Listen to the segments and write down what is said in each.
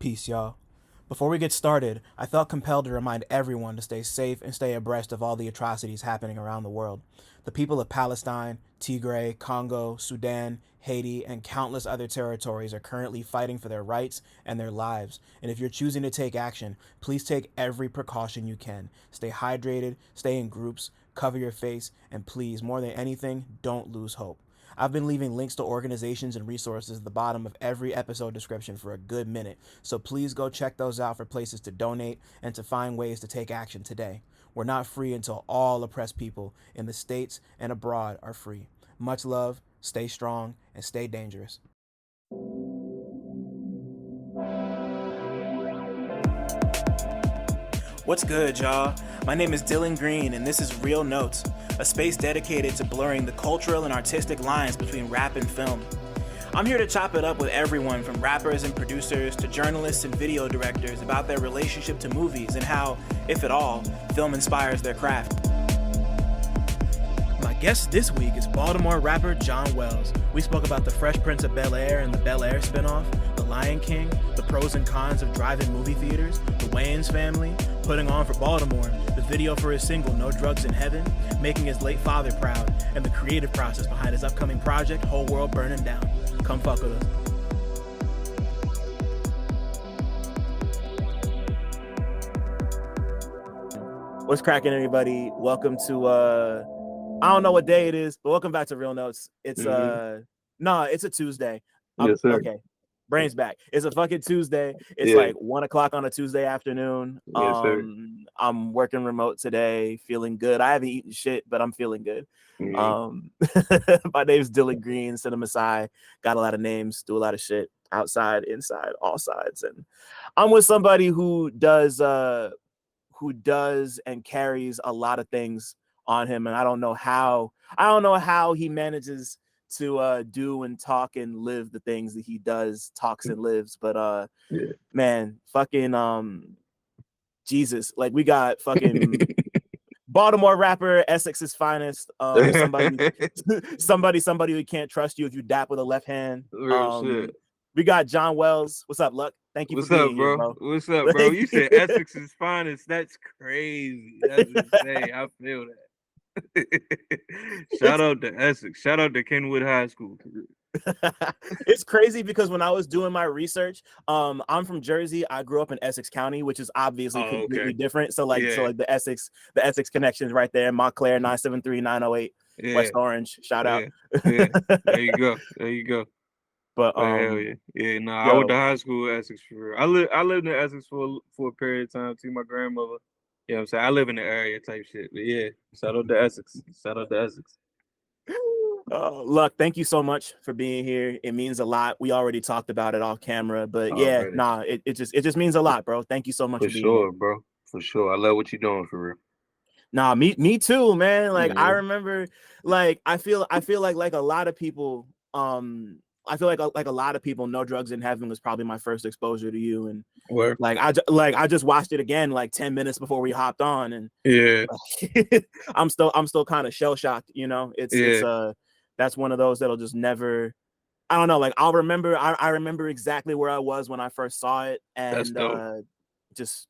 Peace, y'all. Before we get started, I felt compelled to remind everyone to stay safe and stay abreast of all the atrocities happening around the world. The people of Palestine, Tigray, Congo, Sudan, Haiti, and countless other territories are currently fighting for their rights and their lives. And if you're choosing to take action, please take every precaution you can. Stay hydrated, stay in groups, cover your face, and please, more than anything, don't lose hope. I've been leaving links to organizations and resources at the bottom of every episode description for a good minute, so please go check those out for places to donate and to find ways to take action today. We're not free until all oppressed people in the States and abroad are free. Much love, stay strong, and stay dangerous. What's good, y'all? My name is Dylan Green, and this is Real Notes, a space dedicated to blurring the cultural and artistic lines between rap and film. I'm here to chop it up with everyone from rappers and producers to journalists and video directors about their relationship to movies and how, if at all, film inspires their craft. My guest this week is Baltimore rapper John Wells. We spoke about the Fresh Prince of Bel-Air and the Bel-Air spinoff, The Lion King, the pros and cons of drive-in movie theaters, the Wayans family, putting on for Baltimore, the video for his single No Drugs in Heaven, making his late father proud, and the creative process behind his upcoming project, Whole World Burning Down. Come fuck with us. What's cracking, everybody? Welcome to I don't know what day it is, but welcome back to Real Notes. It's it's a Tuesday. Yes, sir. Okay. Brain's back. It's a fucking Tuesday. It's like 1 o'clock on a Tuesday afternoon. Yes, sir. I'm working remote today, feeling good. I haven't eaten shit, but I'm feeling good. My name's Dylan Green, CineMasai. Got a lot of names, do a lot of shit outside, inside, all sides. And I'm with somebody who does and carries a lot of things on him, and I don't know how he manages to do and talk and live the things that he does, talks and lives. But man, fucking Jesus, like we got fucking Baltimore rapper, Essex's finest, somebody who can't trust you if you dap with a left hand. Shit. We got John Wells. What's up, Luck? Thank you for being here, bro. What's up, bro? You said Essex's finest. That's crazy. That's insane. I feel that. Shout out to Essex. Shout out to Kenwood High School. It's crazy because when I was doing my research, I'm from Jersey. I grew up in Essex County, which is obviously completely different. So the Essex connections right there. Montclair 973-908, West Orange. Shout out. There you go. But I went to high school in Essex for real. I lived in Essex for a period of time too. My grandmother. Yeah, I'm saying I live in the area type shit. But yeah, shout out to Essex. Luck, thank you so much for being here. It means a lot. We already talked about it off camera, but it just means a lot, bro. Thank you so much for being here. Bro. For sure. I love what you're doing for real. Nah, me too, man. Like I remember, like I feel like a lot of people, I feel like a lot of people, No Drugs in Heaven was probably my first exposure to you, and I just watched it again like 10 minutes before we hopped on, and I'm still kind of shell shocked, you know. It's that's one of those that'll just never, I don't know, like I remember exactly where I was when I first saw it, and just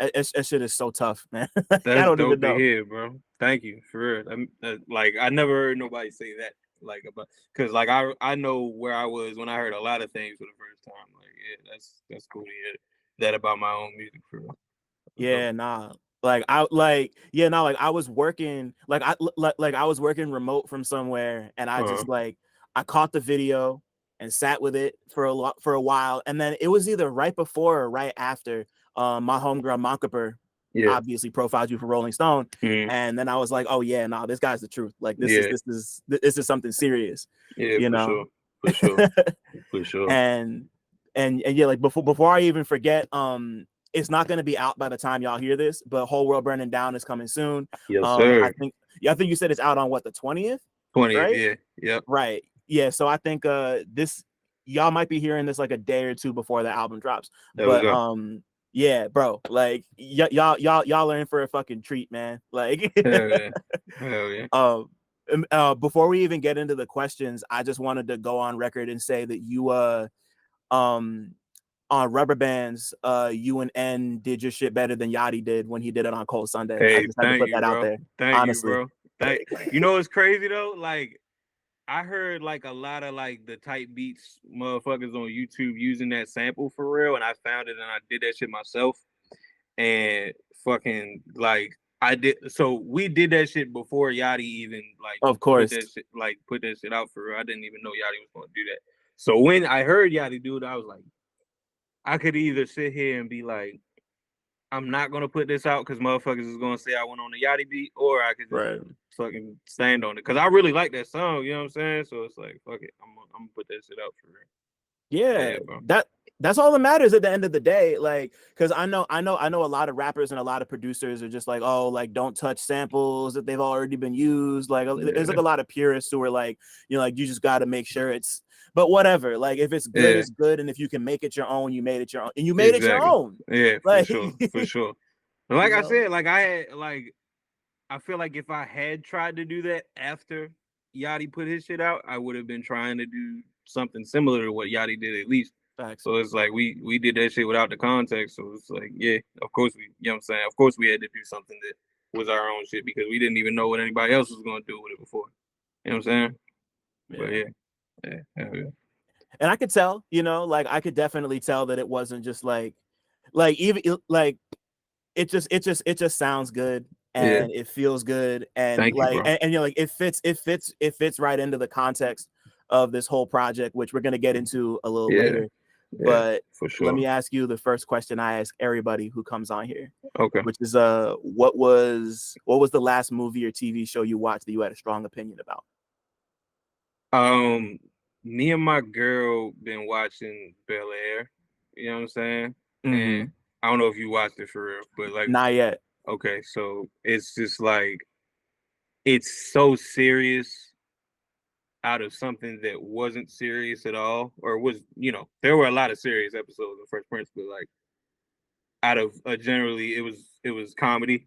it shit is so tough, man. That's I don't dope even know. To hear, bro. Thank you for real. Like I never heard nobody say that. Like about, because like I know where I was when I heard a lot of things for the first time. Like that's cool to hear that about my own music for real. I was working I was working remote from somewhere, and I just I caught the video and sat with it for a while, and then it was either right before or right after my homegirl Monkaper obviously profiled you for Rolling Stone, and then I was like, oh yeah, no, this guy's the truth. Like this is something serious. You know, for sure. And yeah, like before I even forget, it's not going to be out by the time y'all hear this, but Whole World Burning Down is coming soon. Yes, sir. I think you said it's out on what, the 20th? 20th, right? Yeah, yep. Right. Yeah, so I think this, y'all might be hearing this like a day or two before the album drops. Yeah, bro, like y'all are in for a fucking treat, man. Like Hell yeah. Before we even get into the questions, I just wanted to go on record and say that you on Rubber Bands, you and N did your shit better than Yachty did when he did it on Cold Sunday. I Hey, just had to thank put you, that out bro. there. Thank you, Honestly. bro. You know what's crazy though? Like I heard like a lot of like the type beats motherfuckers on YouTube using that sample for real, and I found it and I did that shit myself. And fucking like I did, so we did that shit before Yachty even like Of put course. that shit out for real. I didn't even know Yachty was gonna do that. So when I heard Yachty do it, I was like, I could either sit here and be like, I'm not gonna put this out because motherfuckers is gonna say I went on the Yachty beat, or I could just Right. fucking stand on it because I really like that song. You know what I'm saying? So it's like, fuck it, I'm gonna put that shit out for real. Yeah, Bro. that's all that matters at the end of the day. Like, because I know a lot of rappers and a lot of producers are just like, oh, like don't touch samples that they've already been used. Like, there's like a lot of purists who are like, like you just got to make sure it's. But whatever, like if it's good, it's good, and if you can make it your own, you made it your own, and you made it your own. Yeah, like, for sure. Like I said, like I had like. I feel like if I had tried to do that after Yachty put his shit out, I would have been trying to do something similar to what Yachty did at least. Facts. So it's like we did that shit without the context. So it's like, yeah, of course you know what I'm saying? Of course we had to do something that was our own shit because we didn't even know what anybody else was gonna do with it before. You know what I'm saying? Yeah. But yeah. And I could tell, like I could definitely tell that it wasn't just like even like it just sounds good and it feels good and thank like you, bro. and like it fits right into the context of this whole project, which we're gonna get into a little later. But for sure. Let me ask you the first question I ask everybody who comes on here. Okay. Which is what was the last movie or TV show you watched that you had a strong opinion about? Me and my girl been watching Bel-Air. You know what I'm saying? Mm-hmm. And I don't know if you watched it for real, but like not yet. Okay, so it's just like it's so serious out of something that wasn't serious at all, or was there were a lot of serious episodes of Fresh Prince, but like out of generally it was comedy,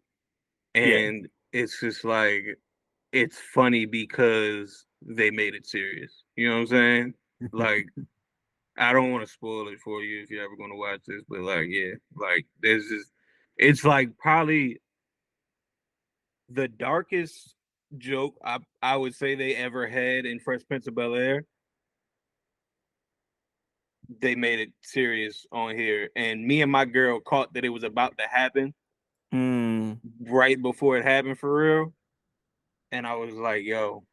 and it's just like it's funny because they made it serious. You know what I'm saying? Like I don't want to spoil it for you if you're ever going to watch this, but like yeah, like there's just it's like probably the darkest joke I would say they ever had in Fresh Prince of Bel-Air. They made it serious on here, and me and my girl caught that it was about to happen right before it happened for real, and I was like, "Yo,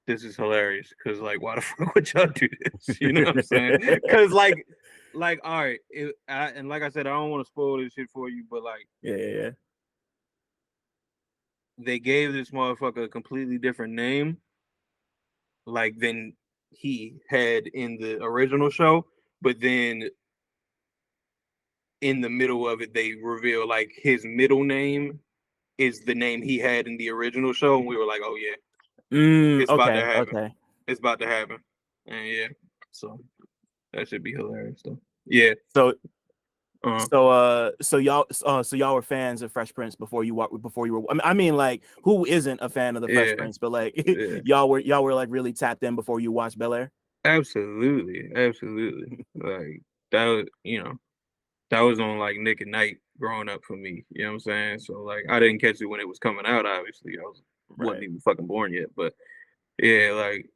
this is hilarious." Because like, why the fuck would y'all do this? You know what I'm saying? Because like, all right, and like I said, I don't want to spoil this shit for you, but like, yeah. They gave this motherfucker a completely different name, like than he had in the original show, but then in the middle of it, they reveal like his middle name is the name he had in the original show, and we were like, "Oh yeah, it's about to happen. Okay. It's about to happen." And yeah, so that should be hilarious, though. Yeah. So y'all were fans of Fresh Prince before you were. I mean, like, who isn't a fan of the Fresh Prince? But like, y'all were like really tapped in before you watched Bel-Air. Absolutely. Like that was, that was on like Nick at Night growing up for me. You know what I'm saying? So like, I didn't catch it when it was coming out. Obviously, wasn't even fucking born yet. But yeah, like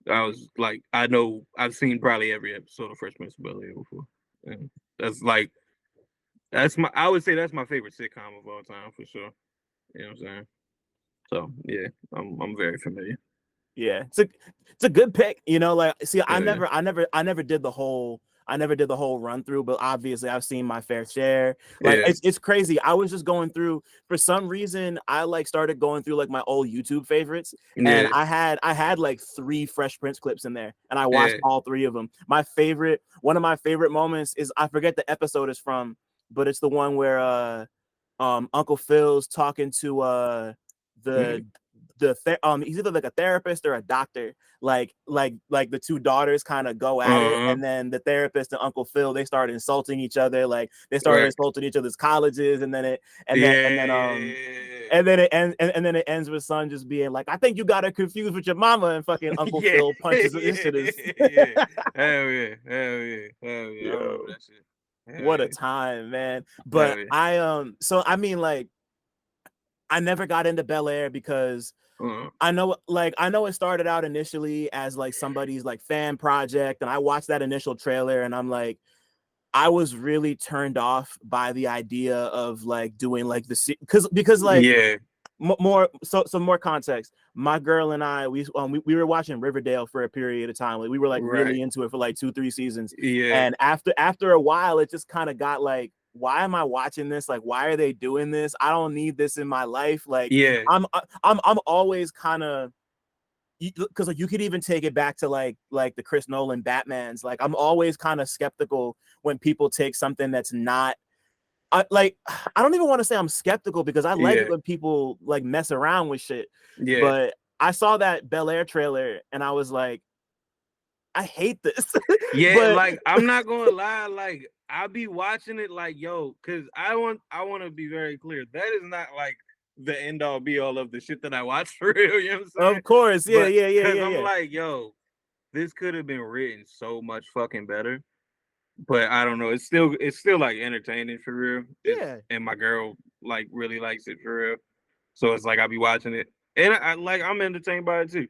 I was like, I know I've seen probably every episode of Fresh Prince of Bel-Air before. And I would say that's my favorite sitcom of all time for sure. You know what I'm saying? So yeah, I'm very familiar. Yeah, it's a good pick. Like, see, I never did the whole run through, but obviously I've seen my fair share. Like, it's crazy. I was just going through, for some reason, I like started going through like my old YouTube favorites, and I had like 3 Fresh Prince clips in there, and I watched all 3 of them. One of my favorite moments is, I forget the episode is from, but it's the one where Uncle Phil's talking to the he's either like a therapist or a doctor. Like the two daughters kind of go at it, and then the therapist and Uncle Phil, they start insulting each other. Like they started insulting each other's colleges, and then it ends with son just being like, I think you got her confused with your mama, and fucking Uncle Phil punches into this. Hell yeah. I remember that shit. What a time, man. But so I mean, like, I never got into Bel-Air because I know it started out initially as like somebody's like fan project, and I watched that initial trailer, and I'm like, I was really turned off by the idea of like doing like the because like more context. My girl and I, we were watching Riverdale for a period of time. Like we were like really into it for like 2-3 seasons. And after a while, it just kind of got like, why am I watching this? Like, why are they doing this? I don't need this in my life. Like, I'm always kind of, because like you could even take it back to like the Chris Nolan Batmans. Like, I'm always kind of skeptical when people take something that's not. I don't even want to say I'm skeptical, because I like it when people like mess around with shit. But I saw that Bel-Air trailer and I was like, I hate this. But, like, I'm not gonna lie, like I'll be watching it like, yo, because I want to be very clear. That is not like the end all be all of the shit that I watch for real. You know what I'm saying? Of course, yeah. I'm like, yo, this could have been written so much fucking better. But I don't know. It's still like entertaining for real. And my girl like really likes it for real. So it's like I'll be watching it, and I'm entertained by it too.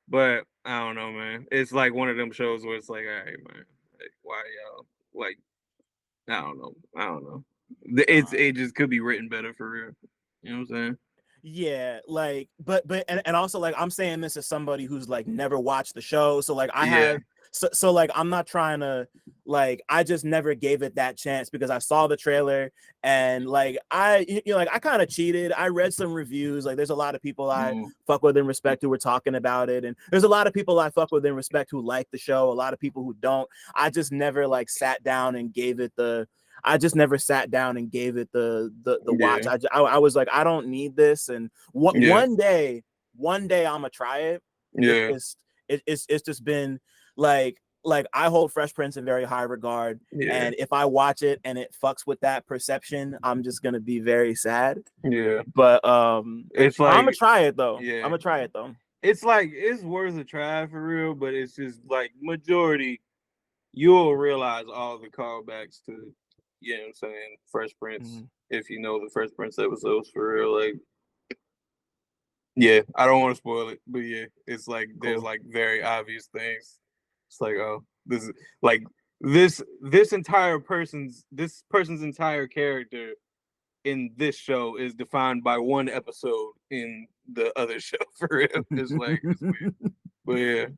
But I don't know, man. It's like one of them shows where it's like, all right, man, like, why y'all like? I don't know. It just could be written better for real. You know what I'm saying? Yeah, like, but and also like I'm saying this as somebody who's like never watched the show, so like I have. So like I'm not trying to, like, I just never gave it that chance because I saw the trailer, and like I kind of cheated. I read some reviews. Like there's a lot of people I fuck with and respect who were talking about it, and there's a lot of people I fuck with and respect who like the show. A lot of people who don't. I just never like sat down and gave it the watch. I was like, I don't need this, and one day I'm gonna try it. It's just been like I hold Fresh Prince in very high regard, and if I watch it and it fucks with that perception, I'm just gonna be very sad. But it's like I'm gonna try it though. I'm gonna try it though. It's like, it's worth a try for real, but it's just like majority, you'll realize all the callbacks to, you know what I'm saying, Fresh Prince, if you know the Fresh Prince episodes for real. Like, I don't want to spoil it, but it's like there's like very obvious things. It's like, oh, this is like this person's entire character in this show is defined by one episode in the other show for real. It's like, it's weird. But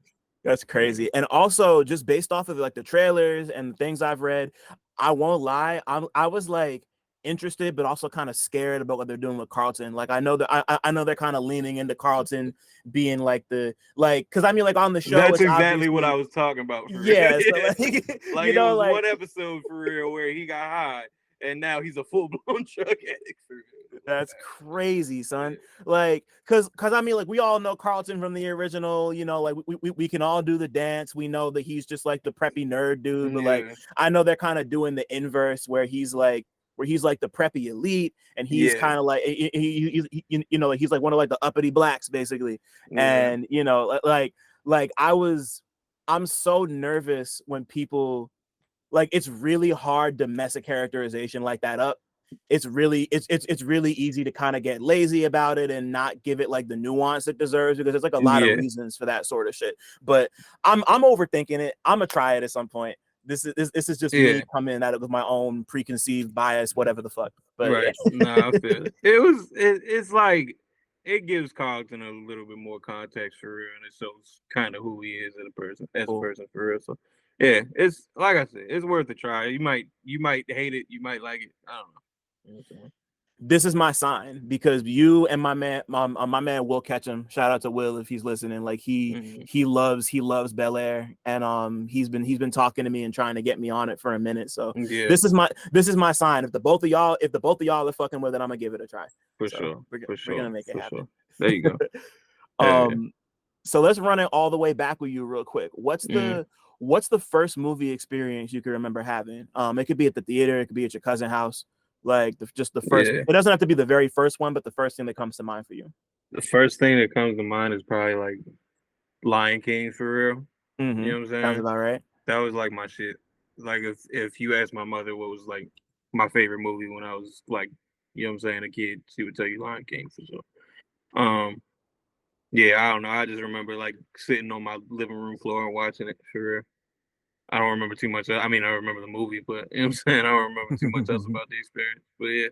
that's crazy. And also just based off of like the trailers and things I've read, I won't lie, I was like interested but also kind of scared about what they're doing with Carlton. Like I know that I know they're kind of leaning into Carlton being like because I mean, like on the show, that's exactly what I was talking about for real. So like, you know, like one episode for real where he got high and now he's a full-blown drug addict for real. That's crazy, son. Like, cause I mean, like we all know Carlton from the original, you know, like we can all do the dance. We know that he's just like the preppy nerd dude, but like I know they're kind of doing the inverse where he's like the preppy elite, and he's kind of like he's you know, he's like one of like the uppity blacks basically. And you know, like I'm so nervous when people, like, it's really hard to mess a characterization like that up. It's really easy to kind of get lazy about it and not give it like the nuance it deserves, because there's like a lot of reasons for that sort of shit. But I'm overthinking it. I'm gonna try it at some point. This is just me coming at it with my own preconceived bias, whatever the fuck. But I feel it. It's like it gives Carlton a little bit more context for real, and it shows kind of who he is as a person for real. So it's like I said, it's worth a try. You might hate it, you might like it. I don't know. You know what I'm saying? This is my sign, because you and my man Will Ketchum, shout out to Will if he's listening, like he loves Bel-Air, and he's been talking to me and trying to get me on it for a minute. So this is my sign. If the both of y'all are fucking with it, I'm gonna give it a try. For sure. We're gonna make it happen. Sure. There you go. Hell yeah. So let's run it all the way back with you real quick. Mm, What's the first movie experience you can remember having? It could be at the theater, it could be at your cousin's house. Like just the first. yeah. It doesn't have to be the very first one, but the first thing that comes to mind for you. The first thing that comes to mind is probably like Lion King for real. You know what I'm Sounds saying? about right. That was like my shit. Like if you asked my mother what was like my favorite movie when I was like, you know what I'm saying, a kid, she would tell you Lion King for sure. Um, yeah, I don't know. I just remember like sitting on my living room floor and watching it for real. I don't remember too much. I mean, I remember the movie, but you know what I'm saying? I don't remember too much else about the experience. But yeah,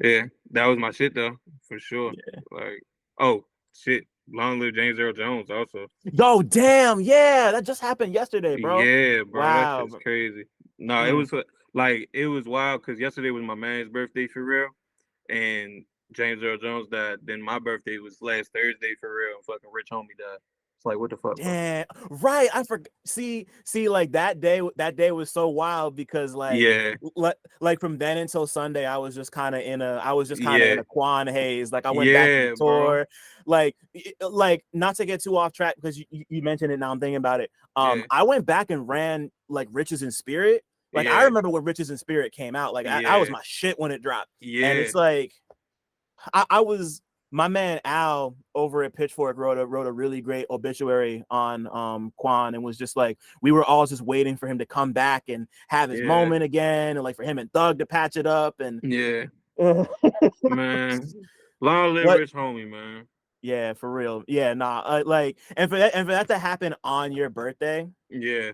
yeah, that was my shit though, for sure. Yeah. Like, oh shit, Long Live James Earl Jones also. Oh damn! Yeah, that just happened yesterday, bro. Yeah, bro, that Wow. shit's crazy. No, it Mm. was like it was wild because yesterday was my man's birthday for real, and James Earl Jones died. Then my birthday was last Thursday for real, and fucking Rich Homie died. It's like what the fuck, bro? Damn. Right. I forgot. See, like that day was so wild because Yeah, like from then until Sunday, I was just kind of in yeah, a Quan haze. Like I went back to the yeah, bro. tour. Like not to get too off track because you mentioned it now. I'm thinking about it. Yeah, I went back and ran like Riches in Spirit. Like I yeah, remember when Riches in Spirit came out. Like I was yeah, my shit when it dropped. And yeah, it's like I was my man Al over at Pitchfork wrote a really great obituary on Quan and was just like we were all just waiting for him to come back and have his yeah, moment again and like for him and Thug to patch it up and yeah, man. Long live but Rich Homie, man. yeah, for real. Yeah, nah, like and for that to happen on your birthday. Yeah.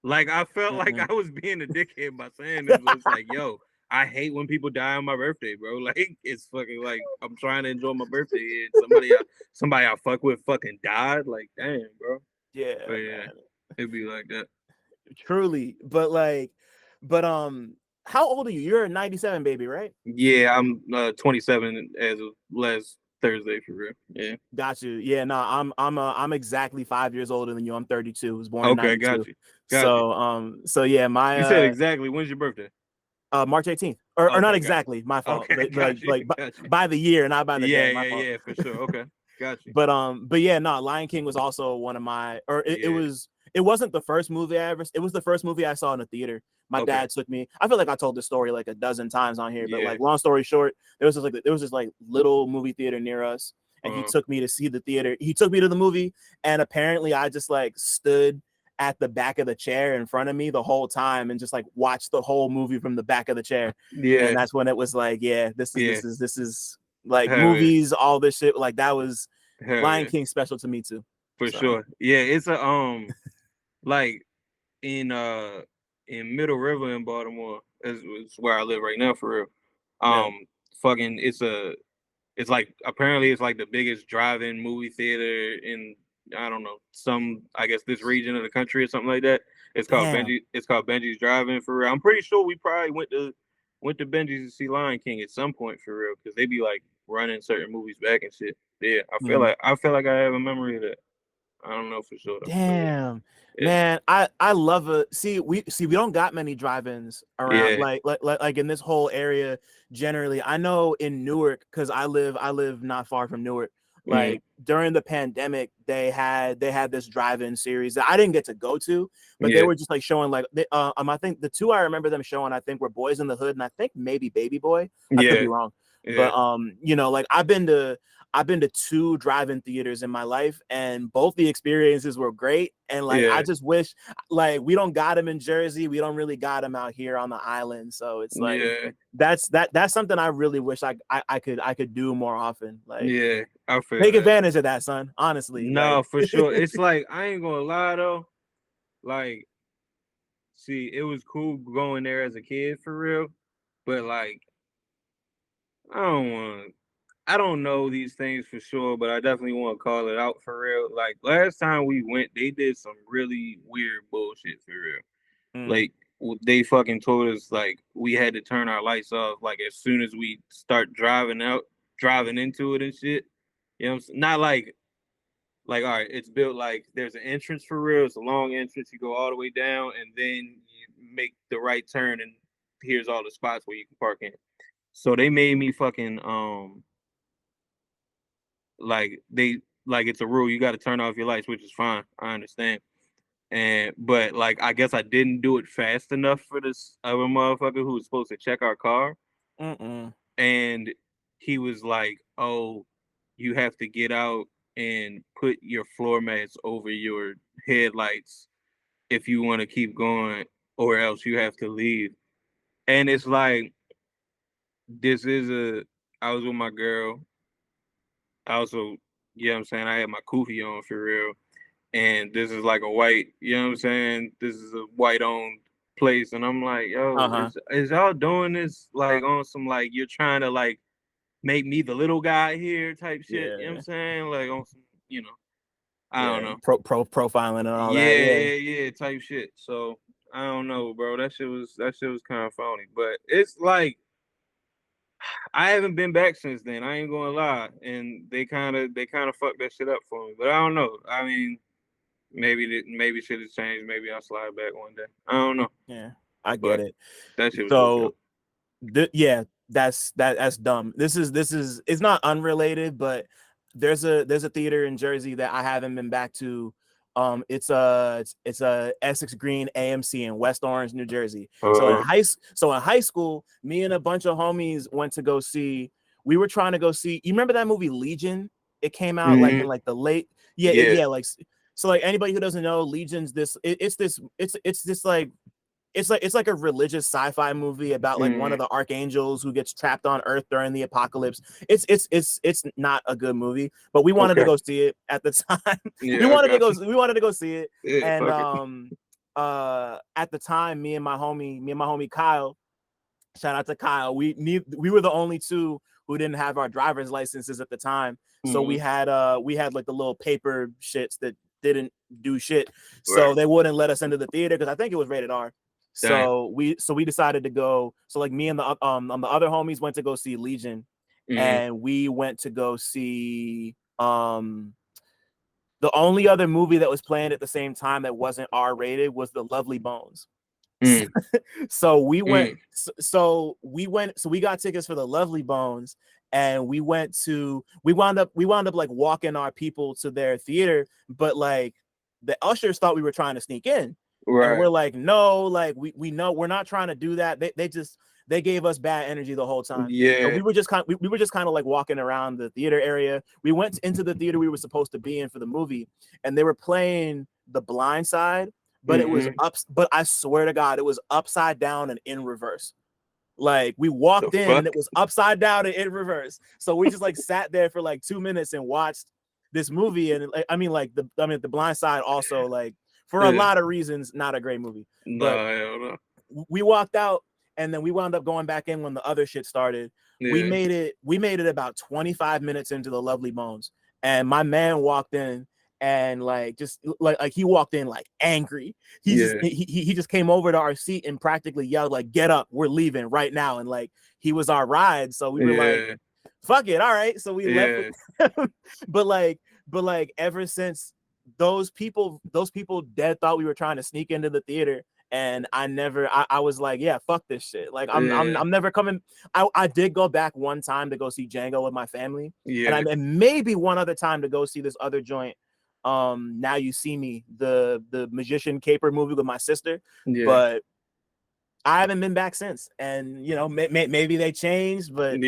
Like I felt like Mm-mm. I was being a dickhead by saying this, but it's like, yo, I hate when people die on my birthday, bro. Like it's fucking like I'm trying to enjoy my birthday and somebody I fuck with fucking died. Like, damn, bro. But Yeah, yeah, man. it'd be like that. Truly. But how old are you? You're a 97 baby, right? Yeah, I'm 27 as of last Thursday for real. Yeah. Got you. Yeah, no, I'm exactly 5 years older than you. I'm 32. Was born in Okay, got 92. you. Got you. So yeah, my You said exactly when's your birthday? March 18th. Or not Okay, got you. exactly, my fault. Okay, got you. Like Got you. by the year, not by the day, Yeah, my yeah, fault. yeah, for sure. Okay. Got you. But yeah, no, Lion King was also one of my or Yeah. it wasn't the first movie I ever it was the first movie I saw in a theater. My Okay. dad took me. I feel like I told this story like a dozen times on here, but Yeah. like long story short, there was this like little movie theater near us, and he took me to see the theater. He took me to the movie, and apparently I just like stood at the back of the chair in front of me the whole time and just like watched the whole movie from the back of the chair. And Yeah. that's when it was like, yeah, Yeah. this is like Hell yeah. movies, all this shit. Like that was Hell Lion yeah. King special to me too. For So sure. Yeah, it's a like in in Middle River in Baltimore is where I live right now for real. yeah. Fucking it's like apparently it's like the biggest drive-in movie theater in I don't know, some I guess this region of the country or something like that. Damn. It's called Benji's Drive-In for real. I'm pretty sure we probably went to Benji's to see Lion King at some point for real, because they be like running certain movies back and shit. Yeah, Mhm. I feel like I have a memory of that. I don't know for sure though. But Damn. yeah. Man, I love it. We don't got many drive-ins around Yeah. like in this whole area generally. I know in Newark cuz I live not far from Newark. Mm, Like during the pandemic, they had this drive-in series that I didn't get to go to, but they yeah. were just like showing like I think the two I remember them showing I think were Boys in the Hood and I think maybe Baby Boy. I could Yeah. be wrong. Yeah. But you know, like I've been to two drive-in theaters in my life, and both the experiences were great. And like, I Yeah. just wish, like, we don't got them in Jersey, we don't really got them out here on the island. So it's like Yeah. that's something I really wish I could do more often. Like, Yeah. I feel take that. advantage of that, son. Honestly, like, No, for sure. It's like I ain't gonna lie though. Like, see, it was cool going there as a kid for real, but like, I don't want. I don't know these things for sure, but I definitely want to call it out for real. Like last time we went, they did some really weird bullshit for real. mm, Like they fucking told us like we had to turn our lights off like as soon as we start driving into it and shit. You know, what I'm saying? Not like all right, it's built like there's an entrance for real. It's a long entrance. You go all the way down, and then you make the right turn, and here's all the spots where you can park in. So they made me fucking like like it's a rule. You got to turn off your lights, which is fine. I understand. But like I guess I didn't do it fast enough for this other motherfucker who was supposed to check our car. And he was like, "Oh, you have to get out and put your floor mats over your headlights if you want to keep going, or else you have to leave." And it's like, this is a. I was with my girl. I also, you know what I'm saying, I had my kufi on for real. And this is like a white, you know what I'm saying? This is a white owned place. And I'm like, yo, is y'all doing this like on some like you're trying to like make me the little guy here type shit? You know what I'm saying? Like on some, you know, I don't know. Profiling and all yeah, that. Yeah, type shit. So I don't know, bro. That shit was kind of phony. But it's like I haven't been back since then. I ain't gonna lie. And they kind of fucked that shit up for me. But I don't know. I mean, maybe shit has changed. Maybe I'll slide back one day. I don't know. Yeah, I get it. That shit was so yeah, that's dumb. This is it's not unrelated, but there's a theater in Jersey that I haven't been back to. It's a Essex Green AMC in West Orange, New Jersey. So in high school, me and a bunch of homies went to go see. We were trying to go see. You remember that movie Legion? It came out like in like the late like so like anybody who doesn't know, Legion's this. It's this like. It's like a religious sci-fi movie about like one of the archangels who gets trapped on Earth during the apocalypse. It's not a good movie, but we wanted to go see it at the time. we wanted to go see it, and at the time, me and my homie Kyle, shout out to Kyle, we were the only two who didn't have our driver's licenses at the time, so we had like the little paper shits that didn't do shit, so they wouldn't let us into the theater because I think it was rated R. So we decided to go. So like me and the other homies went to go see Legion, and we went to go see the only other movie that was playing at the same time that wasn't R rated was The Lovely Bones. So we went. So we got tickets for The Lovely Bones, and we wound up like walking our people to their theater, but like the ushers thought we were trying to sneak in. And we're like, no, like we know we're not trying to do that. They gave us bad energy the whole time. Yeah. So we were just kind of like walking around the theater area. We went into the theater we were supposed to be in for the movie, and they were playing The Blind Side, but it was but I swear to God, it was upside down and in reverse. Like we walked in and it was upside down and in reverse. So we just like sat there for like 2 minutes and watched this movie. And The Blind Side also, like, for a lot of reasons, not a great movie. But we walked out, and then we wound up going back in when the other shit started. We made it about 25 minutes into The Lovely Bones, and my man walked in, and like just like he walked in like angry. He just came over to our seat and practically yelled like, "Get up, we're leaving right now!" And like he was our ride, so we were like, "Fuck it, all right." So we left. But like ever since, those people dead thought we were trying to sneak into the theater, and I was like, yeah, fuck this shit. Like I'm never coming. I did go back one time to go see Django with my family, and maybe one other time to go see this other joint, Now You See Me, the magician caper movie with my sister, but I haven't been back since. And you know, maybe they changed, but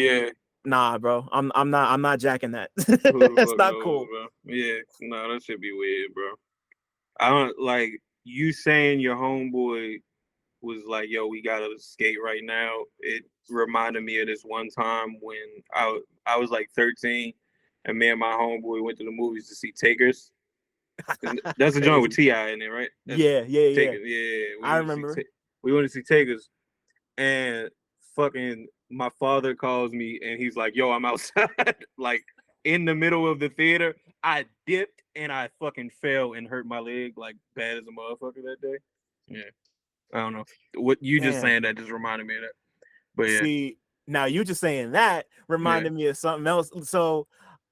nah, bro, I'm not jacking that. It's not cool, bro. No, that should be weird, bro. I don't like you saying your homeboy was like, "Yo, we gotta skate right now." It reminded me of this one time when I was like 13, and me and my homeboy went to the movies to see Takers. That's a joint with T.I. in there, right? Yeah. I remember. We went to see Takers, and fucking my father calls me and he's like, "Yo, I'm outside." Like in the middle of the theater. I dipped and I fucking fell and hurt my leg like bad as a motherfucker that day. Yeah. I don't know. What you just saying that just reminded me of that. But see, now you just saying that reminded me of something else. So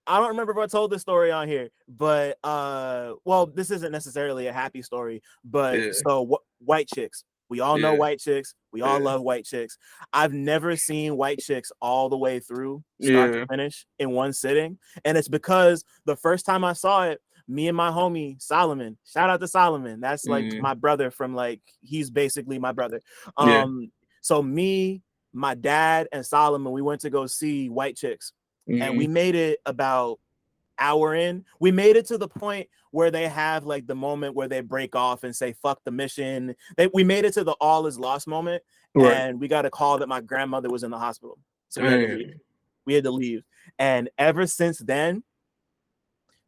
I don't remember if I told this story on here, but well, this isn't necessarily a happy story, but so white chicks. We all know Yeah. white chicks. We all love white chicks. I've never seen white chicks all the way through, start to Yeah. finish, in one sitting. And it's because the first time I saw it, me and my homie Solomon, shout out to Solomon. That's like Mm. my brother from like, he's basically my brother. Yeah. So me, my dad, and Solomon, we went to go see White Chicks. And we Mm. made it about hour in. We made it to the point where they have like the moment where they break off and say fuck the mission. We made it to the all is lost moment, Right. and we got a call that my grandmother was in the hospital, so we had to leave. Damn. We had to leave, and ever since then,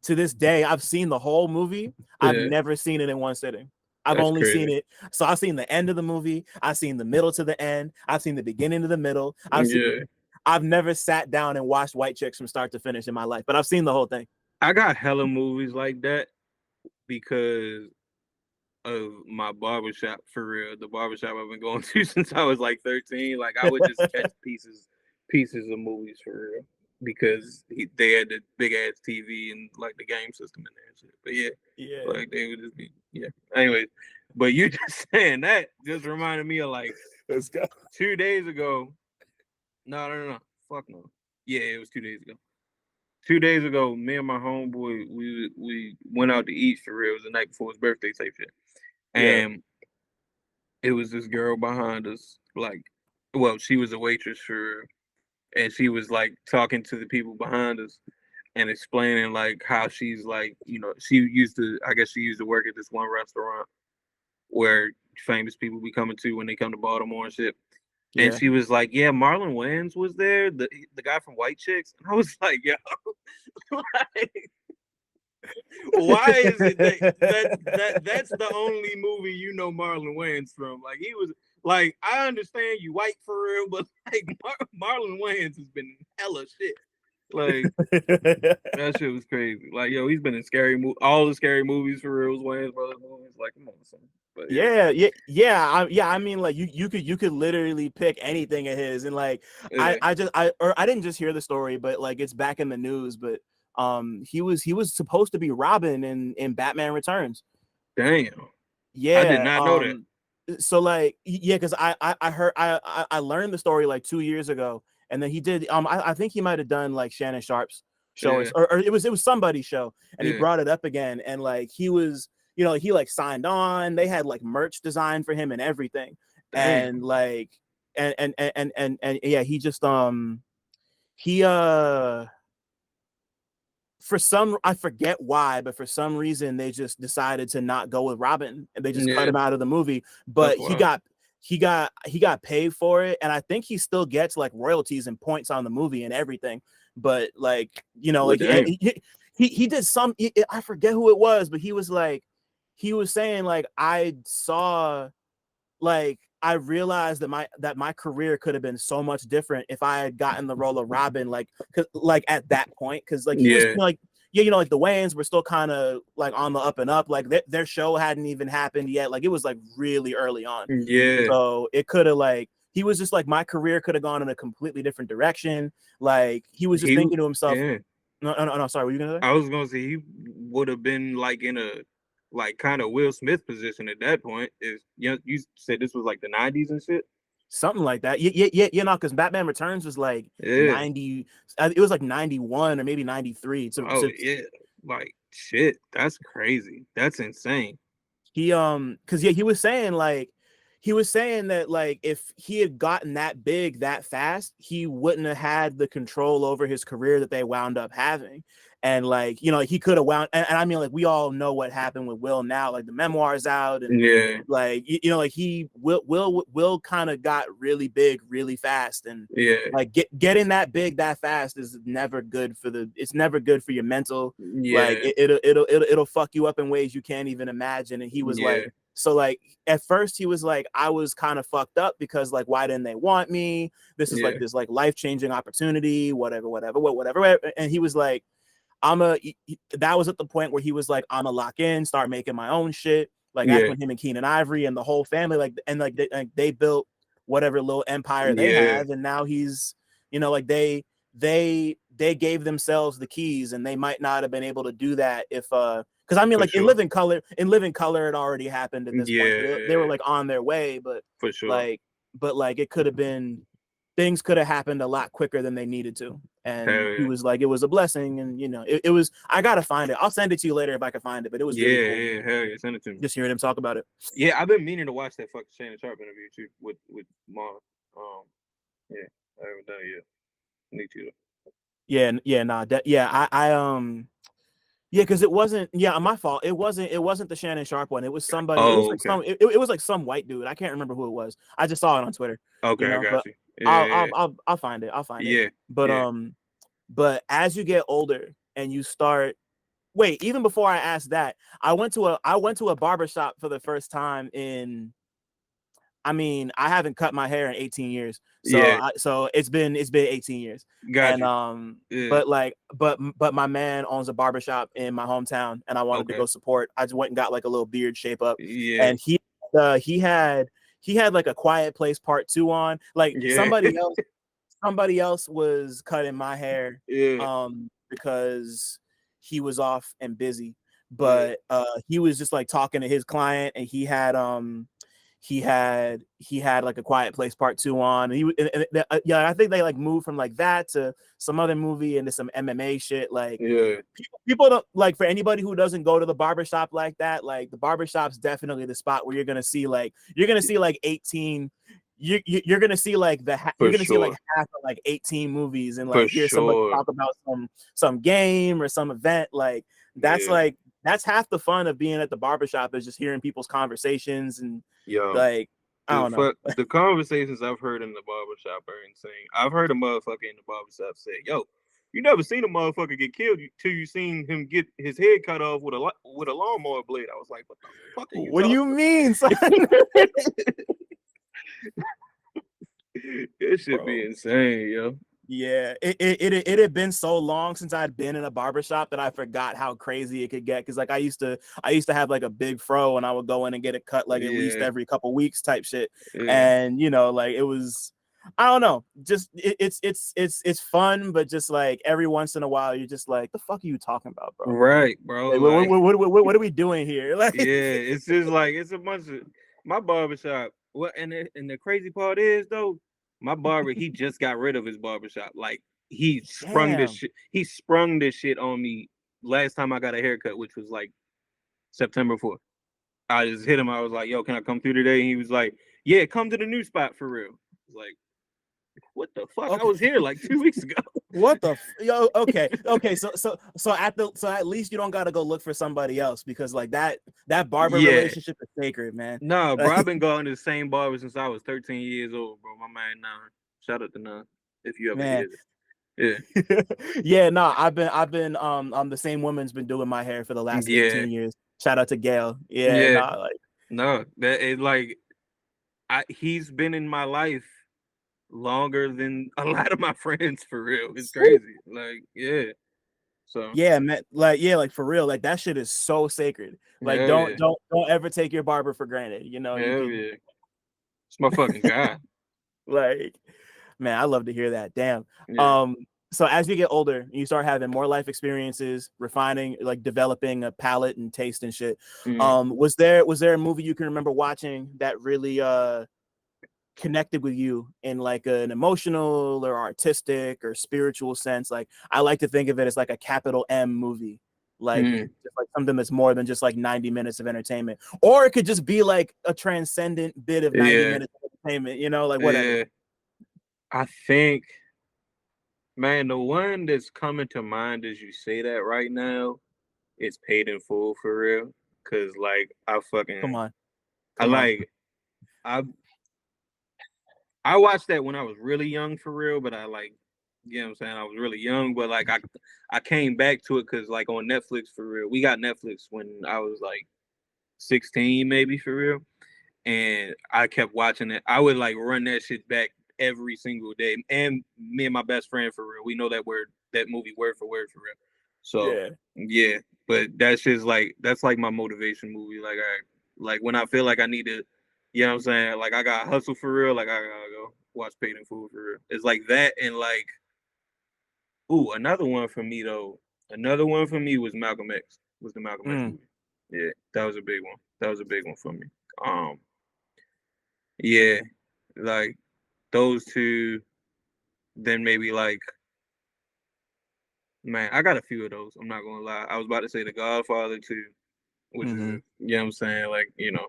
to this day, I've seen the whole movie. I've Yeah. never seen it in one sitting. I've That's only seen crazy. it. So I've seen the end of the movie. I've seen the middle to the end. I've seen the beginning to the middle. Yeah. I've never sat down and watched White Chicks from start to finish in my life, but I've seen the whole thing. I got hella movies like that because of my barbershop, for real. The barbershop I've been going to since I was like 13. Like I would just catch pieces of movies for real. Because they had the big ass TV and like the game system in there and shit. But Yeah. like they would just be Anyways, but you just saying that just reminded me of like Let's go. 2 days ago. No. Fuck no. Yeah, it was 2 days ago. 2 days ago, me and my homeboy, we went out to eat for real. It was the night before his birthday type shit. Yeah. And it was this girl behind us, like, well, she was a waitress for, and she was like talking to the people behind us and explaining like how she's like, she used to work at this one restaurant where famous people be coming to when they come to Baltimore and shit. And Yeah. she was like, yeah, Marlon Wayans was there, the guy from White Chicks. And I was like, yo, like, why is it that's the only movie you know Marlon Wayans from? Like he was like, I understand you white for real, but like Marlon Wayans has been hella shit. Like that shit was crazy. Like yo, he's been in all the scary movies for real. Wayans brothers movies. Like come on, son. But I mean, like you could literally pick anything of his, and like I didn't just hear the story, but like it's back in the news. But he was supposed to be Robin in Batman Returns. Damn. Yeah. I did not know that. So like because I heard I learned the story like 2 years ago, and then he did I think he might have done like Shannon Sharp's show, or it was somebody's show, and he brought it up again, and like he was, he like signed on. They had like merch designed for him and everything. Damn. And like and yeah, he just he for some, I forget why, but for some reason they just decided to not go with Robin, and they just cut him out of the movie. But he got paid for it, and I think he still gets like royalties and points on the movie and everything. But like like he did some, I forget who it was, but he was saying like, I realized that my career could have been so much different if I had gotten the role of Robin, like at that point, because like he was like like the Wayans were still kind of like on the up and up, like their show hadn't even happened yet, like it was like really early on. So it could have like, he was just like, my career could have gone in a completely different direction. Like he was just thinking to himself, no, sorry, what were you gonna say? I was gonna say he would have been like in a like kind of Will Smith position at that point. Is you said this was like the 90s and shit? Something like that. Yeah, because Batman Returns was like 90, it was like 91 or maybe 93. Like shit, that's crazy. That's insane. He because he was saying that like if he had gotten that big that fast, he wouldn't have had the control over his career that they wound up having. And like he could have wound, and I mean, like we all know what happened with Will now, like the memoir's out, and like like he Will kind of got really big really fast, and like getting that big that fast is never good for it's never good for your mental. Like it'll fuck you up in ways you can't even imagine. And he was like, so like at first he was like, I was kind of fucked up because like, why didn't they want me? This is like this like life-changing opportunity, whatever. And he was like, that was at the point where he was like, I'm a lock in, start making my own shit. Like that's when him and Keenan Ivory and the whole family, like, and like they built whatever little empire they have. And now he's, like they gave themselves the keys, and they might not have been able to do that if, Because I mean, For like sure. in Living Color, it already happened at this point. They were like on their way, but for sure. like it could have been, things could have happened a lot quicker than they needed to. And he was like, it was a blessing, and it was. I gotta find it. I'll send it to you later if I can find it. But it was really cool. Yeah, hell yeah, send it to me. Just hearing him talk about it. Yeah, I've been meaning to watch that fucking Shannon Sharp interview too with Mom. Yeah, I haven't done it yet. Need to. Yeah, because it wasn't. Yeah, my fault. It wasn't the Shannon Sharp one. It was somebody. It was like okay. It was like some white dude. I can't remember who it was. I just saw it on Twitter. Okay, I got but you. I'll find it. I'll find it. Yeah. But as you get older and you start. Wait, even before I asked that, I went to a barbershop for the first time in. I mean, I haven't cut my hair in 18 years. So it's been 18 years. Got and you. but my man owns a barbershop in my hometown, and I wanted to go support. I just went and got like a little beard shape up. Yeah. And he had like a Quiet Place Part 2 on. Like somebody else was cutting my hair because he was off and busy. But he was just like talking to his client, and he had like a Quiet Place Part 2 on. And I think they like moved from like that to some other movie and to some MMA shit. Like people don't like, for anybody who doesn't go to the barbershop like that, like the barbershop's definitely the spot where you're gonna see like 18. You're gonna see like see like half of like 18 movies and like hear somebody talk about some game or some event. Like that's like that's half the fun of being at the barbershop, is just hearing people's conversations. And like I don't know. The conversations I've heard in the barbershop are insane. I've heard a motherfucker in the barbershop say, "Yo, you never seen a motherfucker get killed till you seen him get his head cut off with a lawnmower blade." I was like, "What the fuck are you What do you mean, son?" It should be insane, yo. Yeah, it had been so long since I'd been in a barbershop that I forgot how crazy it could get. Because like I used to have like a big fro, and I would go in and get it cut like at least every couple weeks type shit. And like it was, I don't know, just it's fun, but just like every once in a while you're just like, the fuck are you talking about, bro? Right, bro. Like, what are we doing here? Like, it's just like it's a bunch of my barbershop. What and the crazy part is though, my barber, he just got rid of his barbershop. Like he sprung this shit. He sprung this shit on me last time I got a haircut, which was like September 4th. I just hit him. I was like, "Yo, can I come through today?" And he was like, "Yeah, come to the new spot for real." I was like, what the fuck? Okay. I was here like 2 weeks ago. What the okay. So at least you don't gotta go look for somebody else, because like that barber relationship is sacred, man. No, bro, I've been going to the same barber since I was 13 years old, bro. My man Nan. Shout out to Nan, if you ever hear it. Yeah. No, I've been the same woman's been doing my hair for the last 18 years. Shout out to Gail. He's been in my life longer than a lot of my friends, for real. It's crazy. Like, so man, like for real, like that shit is so sacred. Like don't ever take your barber for granted, you know. It's my fucking guy. Like, man, I love to hear that. Damn. So as you get older, you start having more life experiences, refining, like developing a palate and taste and shit. Was there a movie you can remember watching that really connected with you in like an emotional or artistic or spiritual sense? Like I like to think of it as like a capital M movie, like just like something that's more than just like 90 minutes of entertainment, or it could just be like a transcendent bit of 90 minutes of entertainment, you know, like whatever. I think, man, the one that's coming to mind as you say that right now is Paid in Full, for real. Cause like I watched that when I was really young, for real, but I like, you know what I'm saying? I was really young, but like I came back to it because like on Netflix, for real. We got Netflix when I was like 16, maybe, for real. And I kept watching it. I would like run that shit back every single day. And me and my best friend, for real, we know that movie word for word, for real. So yeah, but that's just like, that's like my motivation movie. Like like when I feel like I need to, you know what I'm saying? Like I got hustle for real. Like I gotta go watch Paid in Full, for real. It's like that. And like, another one for me though. Another one for me was Malcolm X. Was the Malcolm X movie. Yeah, that was a big one. That was a big one for me. Yeah, like those two. Then maybe like, man, I got a few of those. I'm not gonna lie. I was about to say The Godfather too, which is, you know what I'm saying, like, you know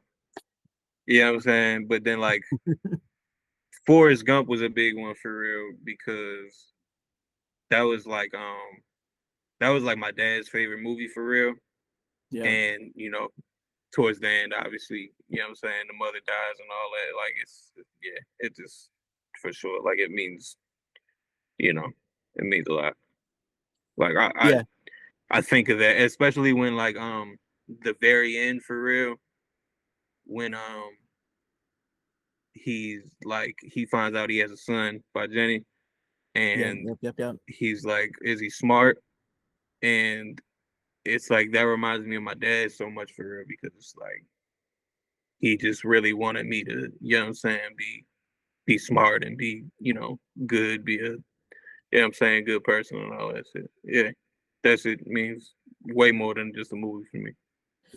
what I'm saying. But then like Forrest Gump was a big one for real because that was like my dad's favorite movie for real. Yeah. And you know, towards the end, obviously, you know what I'm saying, the mother dies and all that. Like it just for sure, like it means, you know, it means a lot. Like Yeah. I think of that, especially when like the very end for real, when he's like he finds out he has a son by Jenny, Yeah. and Yep. he's like, is he smart? And it's like that reminds me of my dad so much for real because it's like he just really wanted me to, you know what I'm saying, be smart and be, you know, good, be a, you know what I'm saying, good person and all that shit. Yeah. That shit means way more than just a movie for me.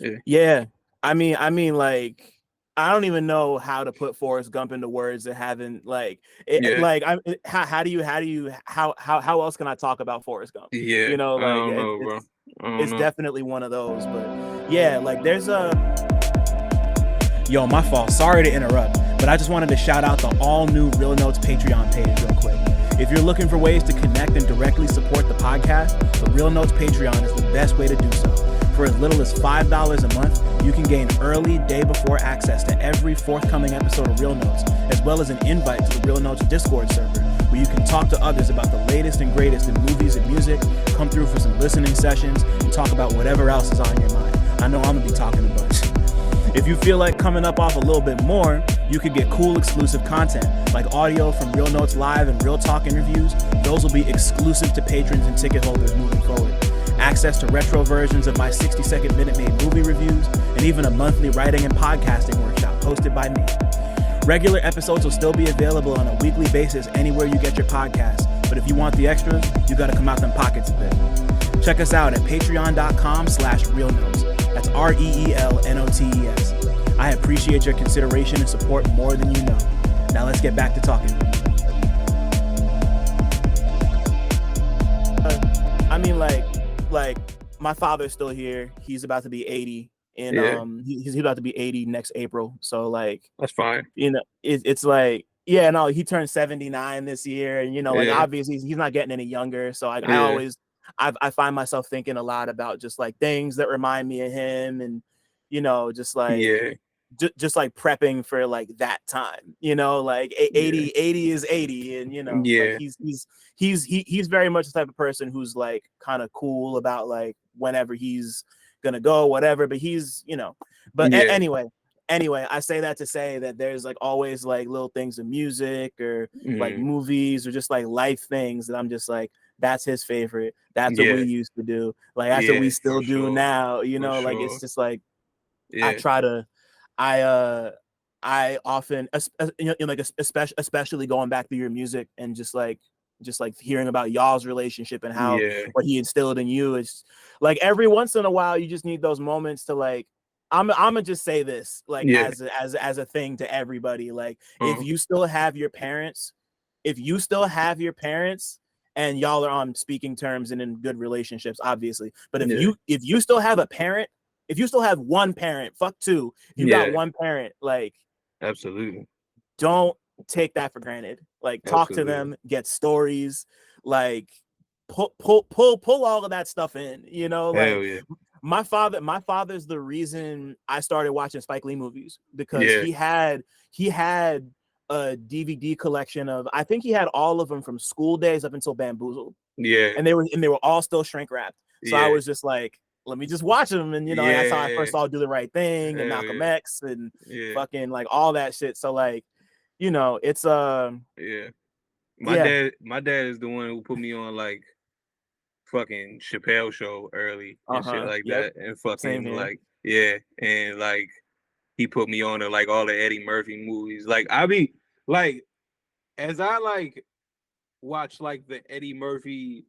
Yeah. Yeah. I mean, like, I don't even know how to put Forrest Gump into words that haven't like Yeah. like how else can I talk about Forrest Gump? Yeah. You know, I like don't know, bro. I don't it's know. definitely one of those. But yeah, like there's a yo, my fault. Sorry to interrupt, but I just wanted to shout out the all new Real Notes Patreon page real quick. If you're looking for ways to connect and directly support the podcast, the Real Notes Patreon is the best way to do so. For as little as $5 a month, you can gain early day before access to every forthcoming episode of Real Notes, as well as an invite to the Real Notes Discord server, where you can talk to others about the latest and greatest in movies and music, come through for some listening sessions, and talk about whatever else is on your mind. I know I'm gonna be talking a bunch. If you feel like coming up off a little bit more, you could get cool exclusive content, like audio from Real Notes Live and Real Talk interviews. Those will be exclusive to patrons and ticket holders moving forward. Access to retro versions of my 60-second Minute Maid movie reviews, and even a monthly writing and podcasting workshop hosted by me. Regular episodes will still be available on a weekly basis anywhere you get your podcasts, but if you want the extras, you gotta come out them pockets a bit. Check us out at patreon.com/realnotes. That's REELNOTES. I appreciate your consideration and support more than you know. Now let's get back to talking. I mean, like my father's still here. He's about to be 80, and he's about to be 80 next April. So like, That's fine. You know, it's like, yeah, no, he turned 79 this year, and you know, like obviously he's not getting any younger. So I find myself thinking a lot about just like things that remind me of him, and you know, just like just like prepping for like that time, you know, like 80 is 80, and you know, like he's very much the type of person who's like kind of cool about like whenever he's gonna go, whatever, but he's, you know, but anyway, I say that to say that there's like always like little things in music or like movies or just like life things that I'm just like, that's his favorite. That's what we used to do. Like that's what we still do now. You know, like it's just like I often, you know, like especially going back through your music and just like hearing about y'all's relationship and how what he instilled in you. Is like every once in a while you just need those moments to like, I'm gonna just say this like as a thing to everybody. Like if you still have your parents, and y'all are on speaking terms and in good relationships, obviously. But if you still have a parent, if you still have one parent, fuck two. If you got one parent, like absolutely, don't take that for granted. Like talk to them, get stories, like pull all of that stuff in. You know, like my father's the reason I started watching Spike Lee movies, because he had a DVD collection of, I think he had all of them from School Days up until Bamboozled. And they were all still shrink wrapped. So I was just like, let me just watch them. And you know, that's how I first saw Do the Right Thing and Malcolm X and fucking like all that shit. So like, you know, it's my dad is the one who put me on like fucking Chappelle Show early and shit like that, and fucking like and like he put me on to like all the Eddie Murphy movies. Like I be like, as I like watch like the Eddie Murphy,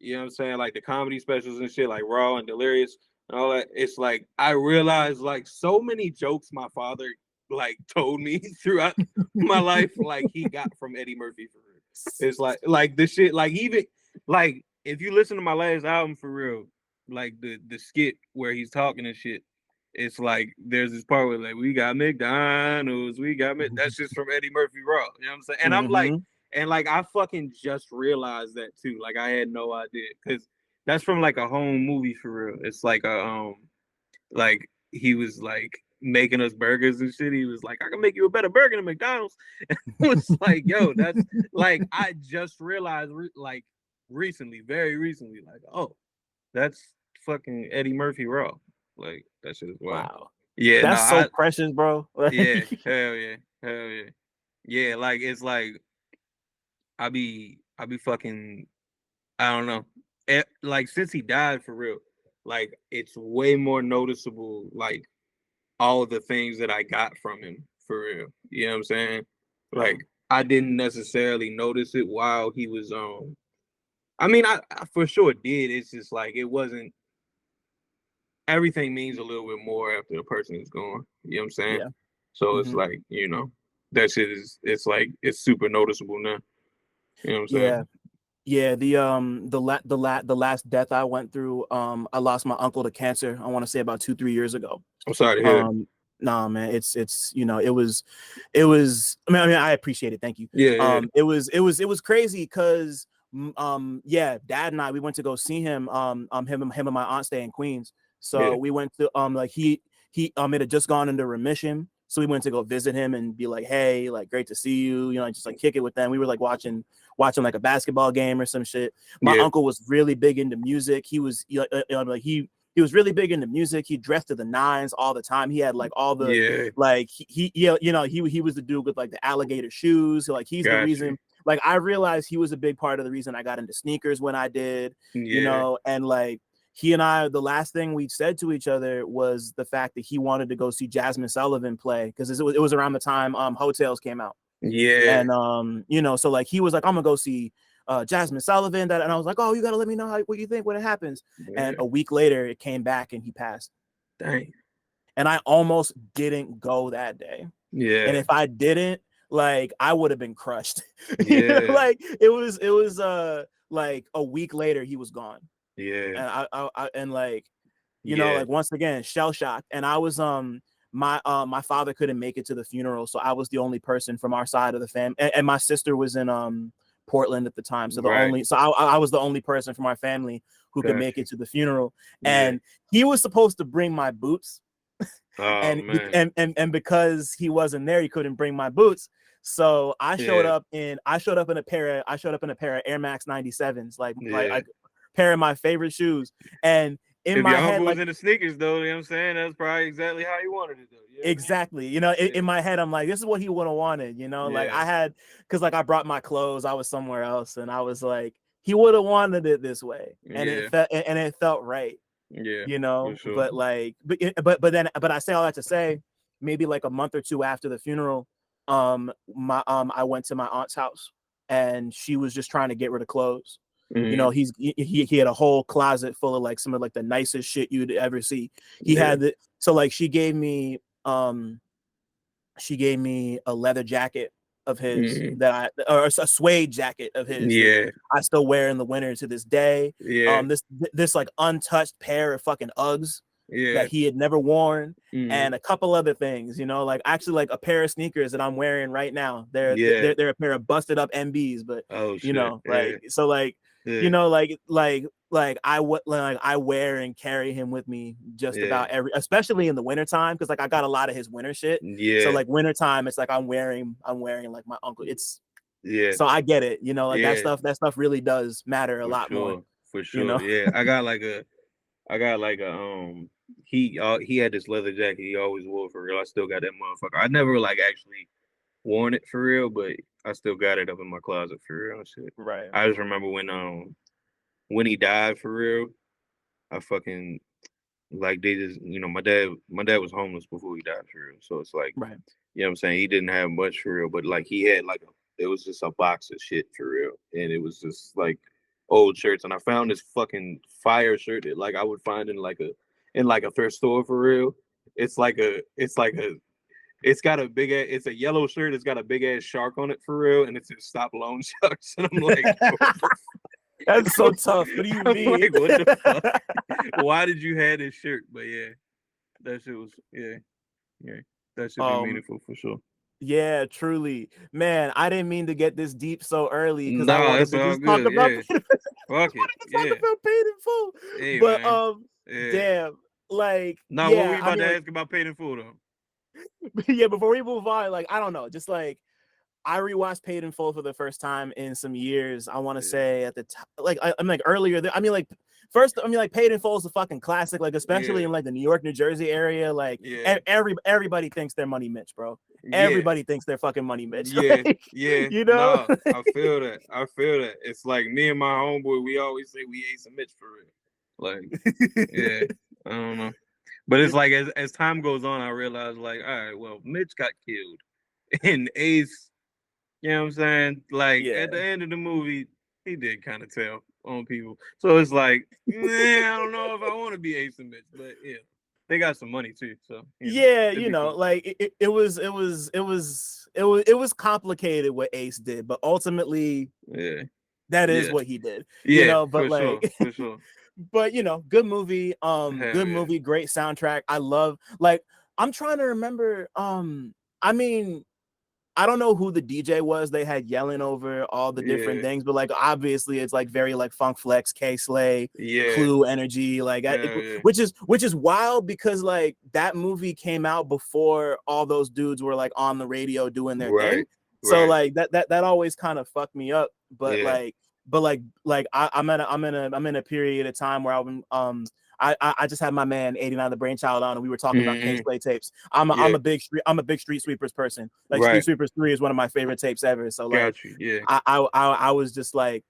you know what I'm saying, like the comedy specials and shit, like Raw and Delirious. and all that. It's like I realized like so many jokes my father like told me throughout my life, like he got from Eddie Murphy for real. It's like the shit, like even like if you listen to my last album for real, like the skit where he's talking and shit, it's like there's this part where like we got McDonald's, that's just from Eddie Murphy Raw. You know what I'm saying? And I'm like, Mm-hmm. and like I fucking just realized that too. Like I had no idea because that's from like a home movie for real. It's like a like he was like making us burgers and shit. He was like, I can make you a better burger than McDonald's. And I was like, yo, that's like I just realized like recently, very recently, like, oh, that's fucking Eddie Murphy Raw. Like that shit is wild. Wow. Yeah, no, That's so precious, bro. yeah, hell yeah, hell yeah. Yeah, like it's like I be fucking I don't know. Like since he died for real, like it's way more noticeable. Like all the things that I got from him for real. You know what I'm saying? Like I didn't necessarily notice it while he was I mean I for sure did. It's just like it wasn't everything means a little bit more after the person is gone. You know what I'm saying? Yeah. So it's Mm-hmm. like, that shit is it's like it's super noticeable now. You know what I'm Yeah. saying? Yeah, the last death I went through, I lost my uncle to cancer. I want to say about 2-3 years ago. I'm sorry to hear that. Um, nah, man, it's it was. I mean, I appreciate it. Thank you. Yeah, yeah, It was crazy because yeah, Dad and I we went to go see him. Him and my aunt stay in Queens, yeah, so we went to like he it had just gone into remission. So we went to go visit him and be like, hey, like great to see you, just like kick it with them. We were like watching like a basketball game or some shit. My yeah, uncle was really big into music. He was like he was really big into music. He dressed to the nines all the time. He had like all the yeah. like he he was the dude with like the alligator shoes. Like he's the Got you. reason. Like I realized he was a big part of the reason I got into sneakers when I did. Yeah, And like he and I, the last thing we said to each other was the fact that he wanted to go see Jasmine Sullivan play because it was around the time Hotels came out. yeah, And so like he was like, I'm gonna go see Jasmine Sullivan. And I was like, oh, you gotta let me know what you think when it happens. And yeah. a week later, it came back and he passed. Dang. And I almost didn't go that day. And Yeah, if I didn't, like I would have been crushed. yeah, Like it was like a week later he was gone. yeah, And I and like yeah, like once again shell shocked. And I was my father couldn't make it to the funeral, so I was the only person from our side of the family, and my sister was in Portland at the time, so right. I was the only person from our family who could Got make you. it to the funeral. Yeah. And he was supposed to bring my boots, Oh and man. and because he wasn't there, he couldn't bring my boots. So Yeah, I showed up in a pair of Air Max 97s, yeah. like pair of my favorite shoes. And in If my your head, uncle was like in the sneakers though, you know what I'm saying? That's probably exactly how he wanted it though. You know what I mean? exactly, in Yeah, my head, I'm like, this is what he would have wanted, like yeah, I had, because like I brought my clothes, I was somewhere else, and I was like, he would have wanted it this way, and yeah, it felt right, yeah, for sure. but like, but I say all that to say, maybe like a month or two after the funeral, I went to my aunt's house, and she was just trying to get rid of clothes. Mm-hmm. He had a whole closet full of like some of like the nicest shit you'd ever see. He Yeah. had the So like she gave me a leather jacket of his Mm-hmm. or a suede jacket of his that Yeah, I still wear in the winter to this day. yeah, This like untouched pair of fucking Uggs that yeah, he had never worn, mm-hmm. and a couple other things, like actually like a pair of sneakers that I'm wearing right now. They're Yeah. they're, they're a pair of busted up MBs, but Oh shit. Yeah, like so like yeah, like I wear and carry him with me just yeah, about especially in the wintertime, because like I got a lot of his winter shit. So yeah, like wintertime, it's like I'm wearing like my uncle. yeah, So I get it, like yeah. that stuff really does matter a For lot more, sure, for you sure. know. Yeah, I got like a he had this leather jacket he always wore for real. I still got that motherfucker. I never like actually worn it for real, but I still got it up in my closet for real and shit. Right. I just remember when he died for real, I fucking like they just my dad was homeless before he died for real. So it's like, Right. you know what I'm saying? He didn't have much for real, but like he had like it was just a box of shit for real. And it was just like old shirts. And I found this fucking fire shirt that like I would find in like in like a thrift store for real. It's like a it's got a big ass, it's a yellow shirt. It's got a big ass shark on it for real, and it's a stop loan sharks. And I'm like, That's so tough. What do you I'm mean? like, what the fuck? Why did you have this shirt? But yeah, that shit was yeah. That should be meaningful for sure. Yeah, truly, man. I didn't mean to get this deep so early because I Nah, wanted that's to all just talk good. about. Yeah, I fuck it. wanted to talk Yeah, about Paid in Full, hey but man. Yeah. damn, like, Now, what were yeah. you I about mean, to like, ask about Paid in Full though? yeah. Before we move on, like, I don't know, just like I rewatched Paid in Full for the first time in some years. I want to Yeah. say at the time, like I'm like earlier. I mean, like first, I mean, like Paid in Full is a fucking classic. Like especially in like the New York, New Jersey area. Like everybody thinks they're Money Mitch, bro. Everybody thinks they're fucking Money Mitch. Like, you know? Nah, I feel that. I feel that. It's like me and my homeboy. We always say we Ace and Mitch for real. Like, yeah, I don't know. But it's like as time goes on, I realize like, all right, well, Mitch got killed, and Ace, you know what I'm saying? Like at the end of the movie, he did kind of tell on people. So it's like, I don't know if I want to be Ace and Mitch, but yeah, they got some money too. So you know, cool. Like it was complicated what Ace did, but ultimately, that is what he did. Yeah, you know, but like, for sure. But you know, good movie. Movie, great soundtrack. I love. Like, I'm trying to remember. I mean, I don't know who the DJ was they had yelling over all the different things, but like obviously it's like very like Funk Flex, K Slay, Clue energy, like which is wild because like that movie came out before all those dudes were like on the radio doing their thing. So like that always kind of fucked me up. But I'm in a period of time where I just had my man 89 the Brainchild on, and we were talking about K Slay tapes. I'm a big Street Sweepers person. Like Street Sweepers 3 is one of my favorite tapes ever. So like, I was just like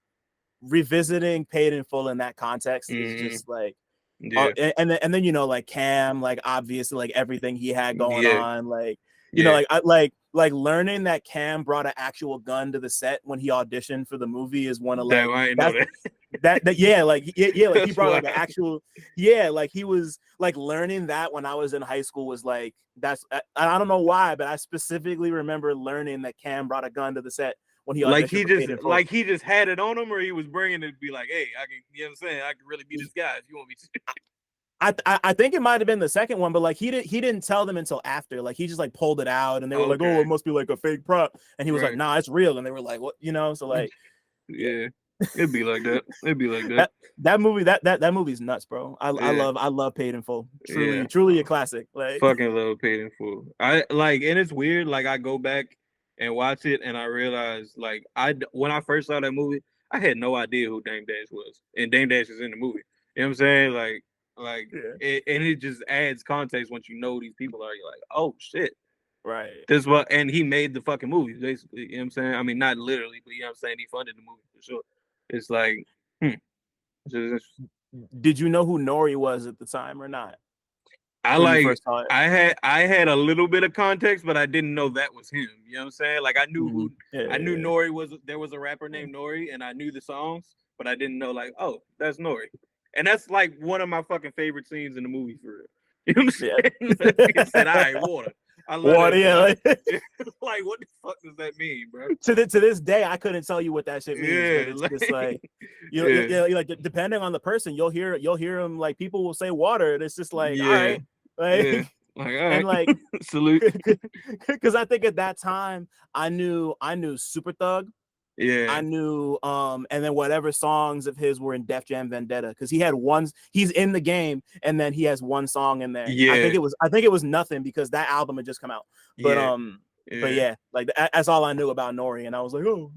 revisiting Paid in Full in that context is just like, and then you know, like Cam, like obviously like everything he had going on, like you know, like learning that Cam brought an actual gun to the set when he auditioned for the movie is one of like like he brought like an actual like he was like learning that when I was in high school was like I don't know why, but I specifically remember learning that Cam brought a gun to the set when he auditioned he just had it on him, or he was bringing it to be like, hey, I can, you know what I'm saying, I can really be this guy if you want me to. I think it might have been the second one, but like he didn't tell them until after. Like he just like pulled it out, and they were like, "Oh, it must be like a fake prop," and he was like, "Nah, it's real." And they were like, "What?" You know? So like, it'd be like that. It'd be like that. That movie's nuts, bro. I love Paid in Full. Truly a classic. Like, fucking love Paid in Full. I like, and it's weird. Like I go back and watch it, and I realize like when I first saw that movie, I had no idea who Dame Dash was, and Dame Dash is in the movie. You know what I'm saying? Like and it just adds context once you know who these people are. You're like, oh shit, right? This what, and he made the fucking movie basically. You know what I'm saying? I mean, not literally, but you know what I'm saying. He funded the movie for sure. It's like, Did you know who Nori was at the time or not? I had a little bit of context, but I didn't know that was him. You know what I'm saying? Like I knew I knew Nori was. There was a rapper named Nori, and I knew the songs, but I didn't know like, oh, that's Nori. And that's like one of my fucking favorite scenes in the movie for real. You know what I'm saying? He said, "All right, water." I love water, like what the fuck does that mean, bro? To this day, I couldn't tell you what that shit means. But it's just like like depending on the person, you'll hear him like people will say water, and it's just like, all right, like all right. And like salute. Because I think at that time I knew Super Thug. I knew and then whatever songs of his were in Def Jam Vendetta, because he's in the game and then he has one song in there. I think it was Nothing, because that album had just come out. But but yeah, like that's all I knew about Nori, and I was like, oh,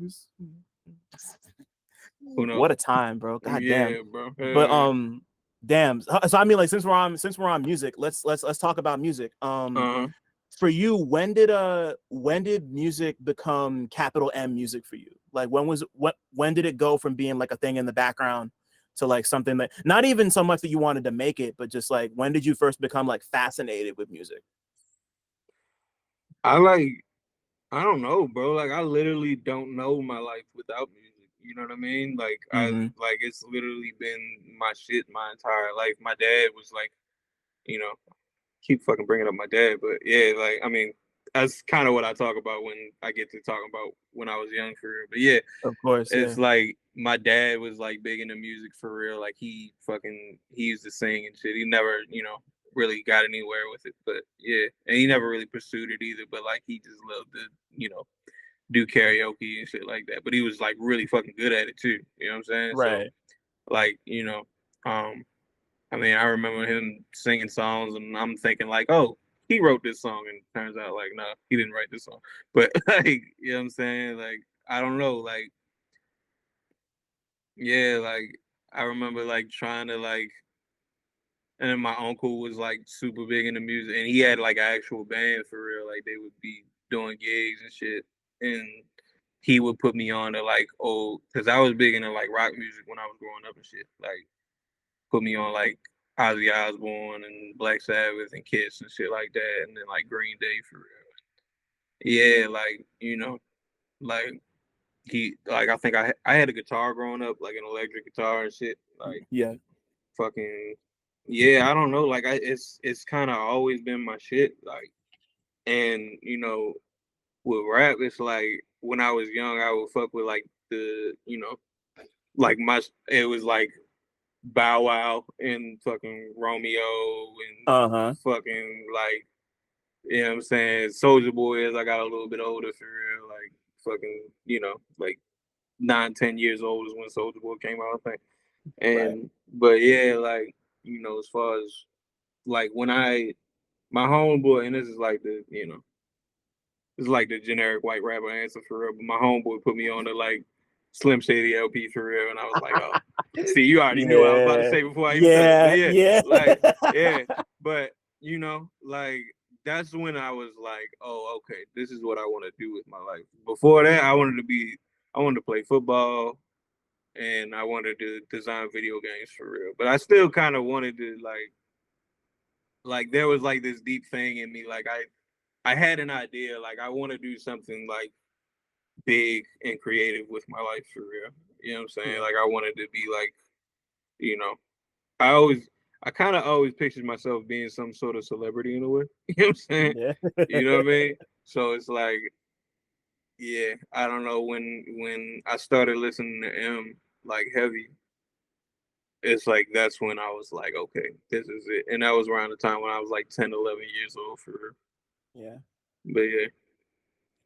what a time, bro. God damn. Bro. But damn. So I mean, like, since we're on music, let's talk about music. For you, when did music become capital M music for you? Like, when did it go from being like a thing in the background to like something that not even so much that you wanted to make it, but just like when did you first become like fascinated with music? I don't know, bro. Like I literally don't know my life without music. You know what I mean? Like it's literally been my shit my entire life. My dad was like you know, keep fucking bringing up my dad, but yeah, like I mean, that's kind of what I talk about when I get to talking about when I was young for real. But yeah, Of course, yeah. it's like my dad was like big into music for real. Like he used to sing and shit. He never, really got anywhere with it. But yeah, and he never really pursued it either. But like he just loved to, do karaoke and shit like that. But he was like really fucking good at it too. You know what I'm saying? So Right. like, um, I mean, I remember him singing songs, and I'm thinking like, oh, he wrote this song, and turns out like, no, he didn't write this song. But like, you know what I'm saying? Like, I don't know, like, yeah, like I remember like trying to like, and then my uncle was like super big into music, and he had like an actual band for real. Like they would be doing gigs and shit, and he would put me on to like old, because I was big into like rock music when I was growing up and shit. Like put me on like Ozzy Osbourne and Black Sabbath and Kiss and shit like that, and then like Green Day for real. Yeah, like like I think I had a guitar growing up, like an electric guitar and shit. Like Yeah. fucking yeah, I don't know. Like it's kind of always been my shit. Like and with rap, it's like when I was young, I would fuck with like the like it was like Bow Wow and fucking Romeo and Uh-huh. fucking like you know what I'm saying, Soldier Boy as I got a little bit older for real, like fucking, like 9, 10 years old is when Soldier Boy came out, I think. Right. And but yeah, like, as far as like when my homeboy, and this is like it's like the generic white rapper answer for real, but my homeboy put me on the like Slim Shady LP for real, and I was like, oh, see, you already knew what I was about to Yeah. say before I even said it, but Yeah. yeah, Yeah. like, yeah, but like that's when I was like, oh, okay, this is what I want to do with my life. Before that, I wanted to play football, and I wanted to design video games for real, but I still kind of wanted to like there was like this deep thing in me, like I had an idea, like I want to do something like big and creative with my life for real. You know what I'm saying? Yeah. Like I wanted to be like, you know, I always I kind of always pictured myself being some sort of celebrity in a way. You know what I'm saying? Yeah. You know what I mean? So it's like, yeah, I don't know when I started listening to M like heavy, it's like that's when I was like, okay, this is it. And that was around the time when I was like 10, 11 years old for real. Yeah. But yeah.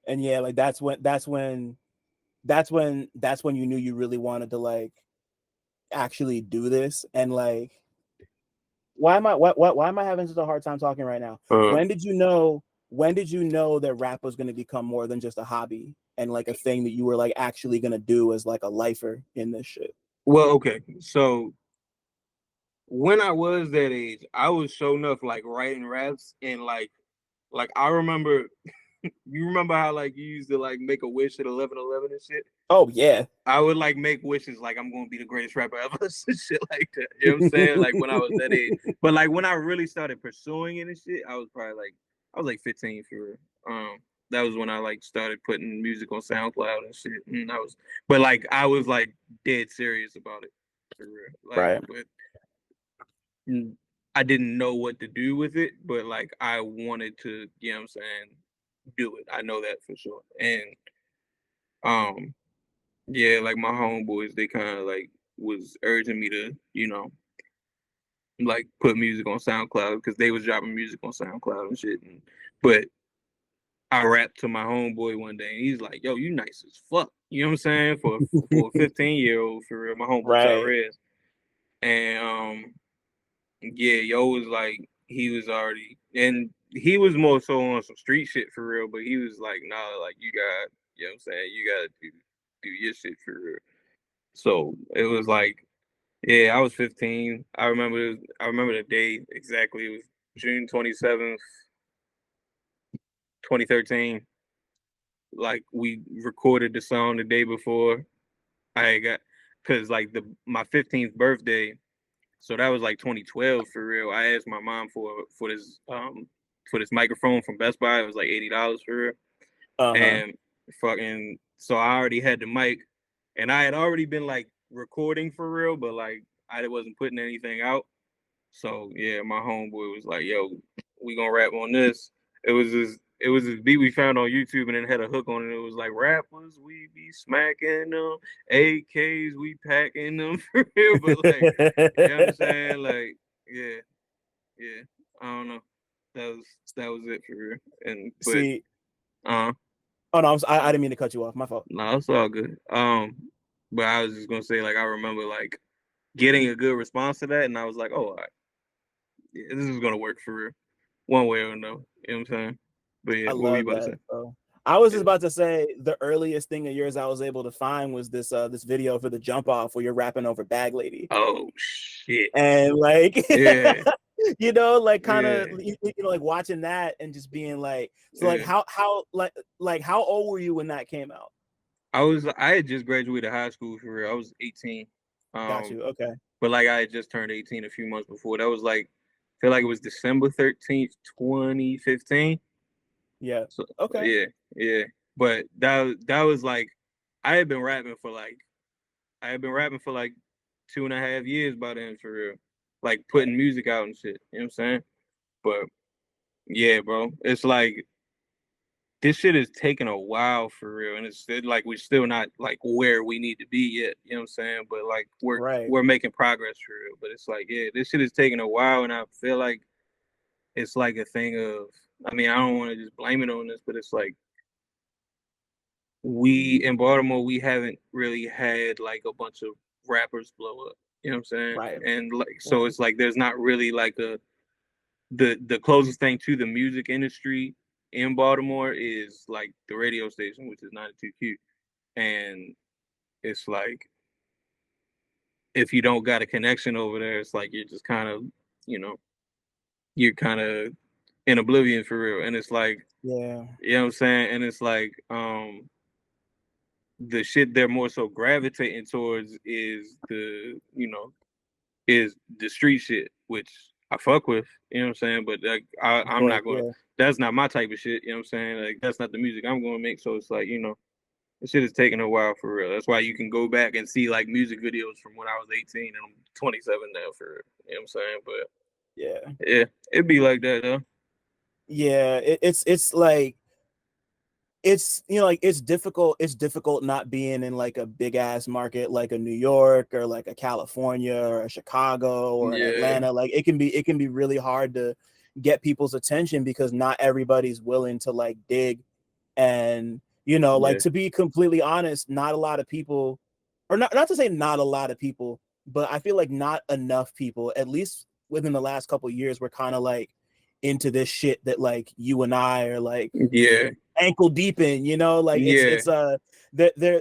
And yeah, like that's when you knew you really wanted to like actually do this. And like, why am I having such a hard time talking right now? Uh, When did you know that rap was going to become more than just a hobby and like a thing that you were like actually going to do as like a lifer in this shit? well, okay. So when I was that age, I was sure enough like writing raps, and like I remember you remember how like you used to like make a wish at 11:11 and shit? Oh yeah. I would like make wishes like I'm gonna be the greatest rapper ever, shit like that. You know what I'm saying? Like when I was that age. But like when I really started pursuing it and shit, I was like 15 for real. That was when I like started putting music on SoundCloud and shit. And but like I was like dead serious about it for real. Like, Right. but I didn't know what to do with it, but like I wanted to, you know what I'm saying, do it. I know that for sure. And um yeah, like my homeboys, they kind of like was urging me to, like put music on SoundCloud because they was dropping music on SoundCloud and shit. But I rapped to my homeboy one day, and he's like, "Yo, you nice as fuck." You know what I'm saying? For a 15-year-old, for real. My homeboy Right. Tyrez, and yeah, yo was like, he was already, and he was more so on some street shit for real. But he was like, "Nah, like you got, you know what I'm saying? You got to do your shit for real." So it was like, yeah, I was 15. I remember the day exactly. It was June 27th, 2013. Like we recorded the song the day before. I got because like my 15th birthday, so that was like 2012 for real. I asked my mom for this microphone from Best Buy. It was like $80 for real. Uh-huh. And fucking so I already had the mic, and I had already been like recording for real, but like I wasn't putting anything out. So yeah, my homeboy was like, "Yo, we gonna rap on this." It was this beat we found on YouTube, and it had a hook on it. It was like, "Rappers, we be smacking them, AKs, we packing them for real." But like, you know what I'm saying? Like, yeah, yeah. I don't know. That was it for real. And but See, uh, oh no, I didn't mean to cut you off. My fault. no, it's all good. But I was just gonna say, like, I remember like getting a good response to that, and I was like, "Oh, all right, yeah, this is gonna work for real, one way or another." You know what I'm saying? But yeah, I what were you love about to that, say? bro. I was just Yeah. about to say the earliest thing of yours I was able to find was this video for the jump off where you're rapping over Bag Lady. Oh shit. And like Yeah. like kind of Yeah. like watching that and just being like, so like Yeah. how how old were you when that came out? I had just graduated high school for real. I was 18. Got Um, you. Okay. but like I had just turned 18 a few months before. That was like I feel like it was December 13th, 2015. Yeah. So Okay. yeah, yeah. But that was like I had been rapping for like I had been rapping for like 2.5 years by then for real. Like Right. putting music out and shit. You know what I'm saying? But yeah, bro. It's like this shit is taking a while for real. And it's like we're still not like where we need to be yet. You know what I'm saying? But like Right. we're making progress for real. But it's like, yeah, this shit is taking a while and I feel like it's like a thing of I mean, I don't want to just blame it on this, but it's like we in Baltimore we haven't really had like a bunch of rappers blow up. You know what I'm saying? Right. And like so Right. it's like there's not really like a the closest thing to the music industry in Baltimore is like the radio station, which is 92Q. And it's like if you don't got a connection over there, it's like you're just kind of, you know, you're kind of in oblivion for real. And it's like, Yeah. you know what I'm saying? And it's like, the shit they're more so gravitating towards is is the street shit, which I fuck with, you know what I'm saying? But like Of I'm course. not gonna Yeah. that's not my type of shit, you know what I'm saying? Like that's not the music I'm gonna make. So it's like, this shit is taking a while for real. That's why you can go back and see like music videos from when I was 18 and I'm 27 now for real. You know what I'm saying? But Yeah. yeah, it'd be like that though. Yeah. It's like it's like it's difficult not being in like a big ass market like a New York or like a California or a Chicago or an Yeah, Atlanta. Like it can be really hard to get people's attention because not everybody's willing to like dig. And like yeah, to be completely honest, not a lot of people, or not to say not a lot of people, but I feel like not enough people, at least within the last couple of years, were kind of like into this shit that like you and I are like yeah, ankle deep in, like yeah, it's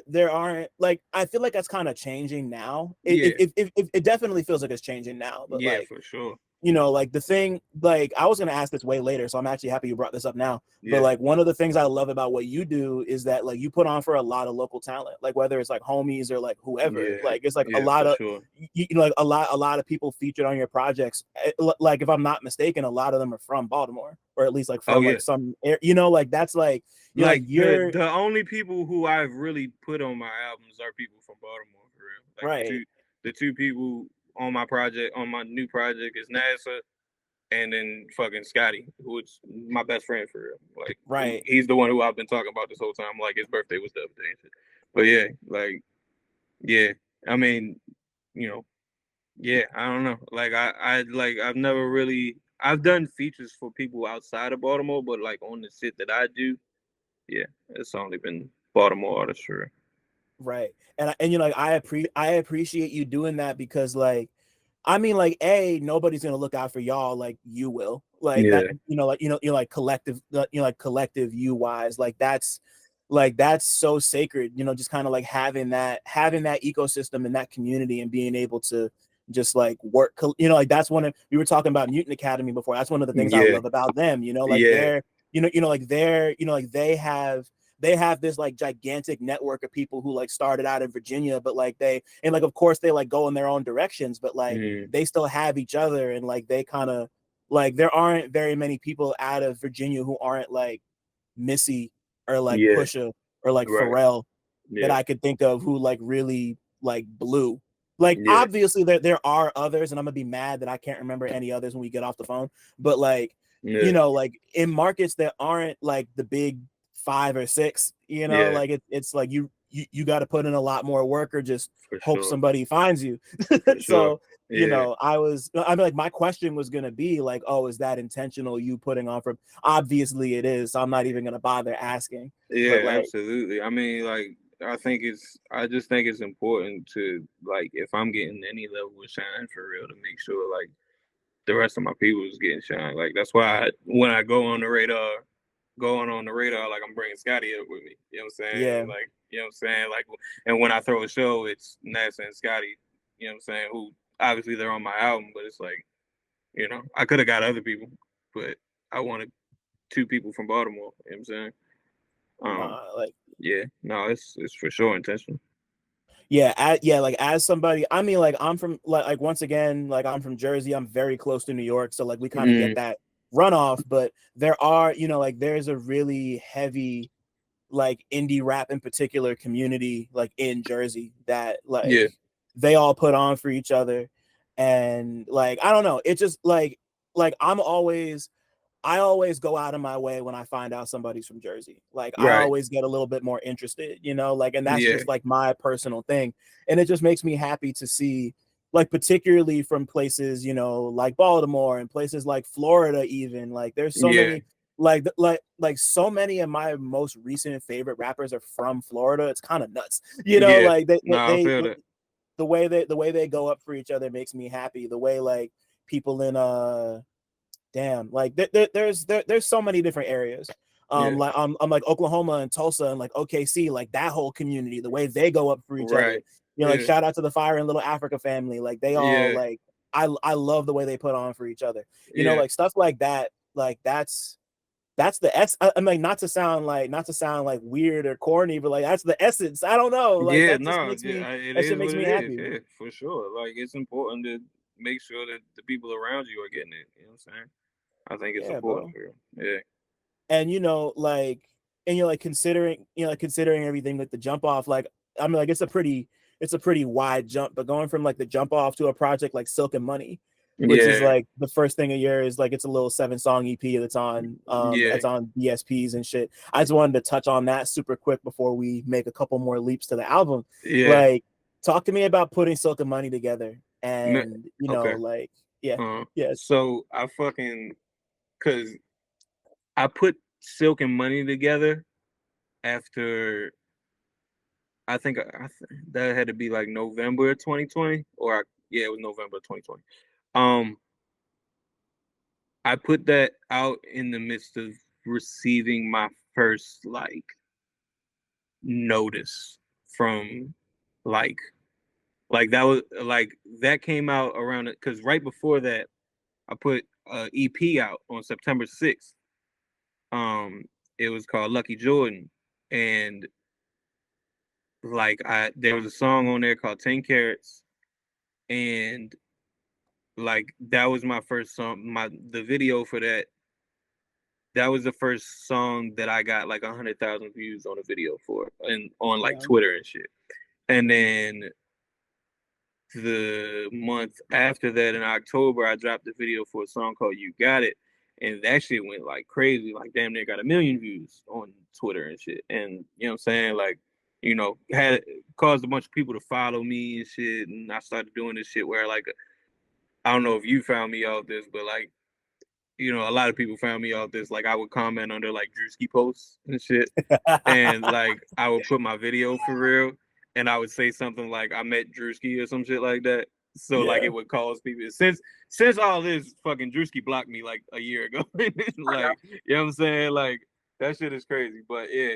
there aren't, like, I feel like that's kind of changing now. yeah, It definitely feels like it's changing now, but yeah, like, for sure. like the thing, like I was gonna ask this way later, so I'm actually happy you brought this up now. But Yeah, like one of the things I love about what you do is that like you put on for a lot of local talent, like whether it's like homies or like whoever. yeah, Like it's like a yeah, lot for of sure. like a lot of people featured on your projects. Like if I'm not mistaken, a lot of them are from Baltimore, or at least like Oh from yeah. like some like that's like like Like you're the only people who I've really put on my albums are people from Baltimore for real. Like right, the two people on my new project is NASA and then fucking Scotty, who's my best friend for real. Like right. he's the one who I've been talking about this whole time. Like his birthday was the other day and shit. But yeah, like yeah. I mean, you know, yeah, I don't know. Like I've never really I've done features for people outside of Baltimore, but like on the shit that I do, yeah, it's only been Baltimore artists for Right. And like I appreciate you doing that because like I mean like nobody's gonna look out for y'all like you will. Like that, yeah, like like collective like collective you wise. Like that's so sacred, just kind of like having that ecosystem and that community and being able to just like work, like that's one of, we were talking about Mutant Academy before. That's one of the things I yeah, love about them, like yeah, they're, like they're, like they have this like gigantic network of people who like started out in Virginia, but like and like of course they like go in their own directions, but like mm, they still have each other, and like they kind of like there aren't very many people out of Virginia who aren't like Missy or like yeah, Pusha or like right, Pharrell that yeah, I could think of who like really like blew. Like, Yeah. obviously there are others, and I'm gonna be mad that I can't remember any others when we get off the phone. But like, Yeah. like in markets that aren't like the big 5 or 6, Yeah. like it's like you got to put in a lot more work or just For hope sure. somebody finds you. For sure. So, Yeah. I mean, like my question was gonna be like, oh, is that intentional? You putting on for? Obviously, it is. So I'm not even gonna bother asking. But Yeah, like, absolutely. I mean, like, I just think it's important to, like, if I'm getting any level of shine for real, to make sure, like, the rest of my people is getting shine. Like, that's why when I go on the radar, like, I'm bringing Scotty up with me. You know what I'm saying? yeah, Like, you know what I'm saying? Like, and when I throw a show, it's NASA and Scotty, you know what I'm saying? Who obviously they're on my album, but it's like, I could have got other people, but I wanted 2 people from Baltimore. You know what I'm saying? Um, like. yeah, no, it's for sure intentional. Yeah, like as somebody, I mean, like I'm from like once again, like I'm from Jersey. I'm very close to New York, so like we kind of get Mm, that runoff. But there are, like there's a really heavy like indie rap in particular community like in Jersey that like yeah, they all put on for each other, and like I don't know, it just like I always go out of my way when I find out somebody's from Jersey. Like I right, always get a little bit more interested, like, and that's yeah, just like my personal thing. And it just makes me happy to see, like, particularly from places, like Baltimore and places like Florida, even like there's so yeah, many, like so many of my most recent favorite rappers are from Florida. It's kind of nuts, yeah. like they, No, I they feel that. the way they go up for each other makes me happy. The way like people in damn, like there's so many different areas. Yeah, Like I'm like Oklahoma and Tulsa and like OKC, like that whole community, the way they go up for each other. right. Like Yeah, shout out to the Fire and Little Africa family. Like they all yeah, like I love the way they put on for each other. yeah, Like stuff like that. Like that's the I'm like not to sound like weird or corny, but like that's the essence. I don't know. Like yeah. that just No, makes me it that shit is makes what me it is. happy. Yeah, for sure. Like, it's important to make sure that the people around you are getting it. You know what I'm saying? I think it's Yeah, important bro. for you. Yeah, And like and you're like considering everything, like the jump off, like I mean, like it's a pretty wide jump, but going from like the jump off to a project like Silk and Money, which is yeah, like the first thing a year, is like it's a little 7-song EP yeah, that's on DSPs and shit. I just wanted to touch on that super quick before we make a couple more leaps to the album. yeah. Like, talk to me about putting Silk and Money together, and Okay. like, yeah, yeah, So I fucking, cause I put Silk and Money together after, that had to be like November 2020, yeah, it was November 2020. Um, I put that out in the midst of receiving my first, like, notice from, like that was like that came out around it, because right before that I put a EP out on September 6th. It was called Lucky Jordan, and like there was a song on there called 10 Carats, and like that was my first song. The video for that was the first song that I got like 100,000 views on a video for, and on like yeah, Twitter and shit. And then the month after that, in October, I dropped a video for a song called You Got It. And that shit went like crazy, like damn near got 1 million views on Twitter and shit. And you know what I'm saying? Like, had caused a bunch of people to follow me and shit. And I started doing this shit where, like, I don't know if you found me out this, but like, a lot of people found me out this. Like, I would comment under like Drewski posts and shit, and like I would put my video for real, and I would say something like I met Drewski or some shit like that. So like yeah. it would cause people, since all this, fucking Drewski blocked me like a year ago. Like, you know what I'm saying? Like, that shit is crazy. But yeah,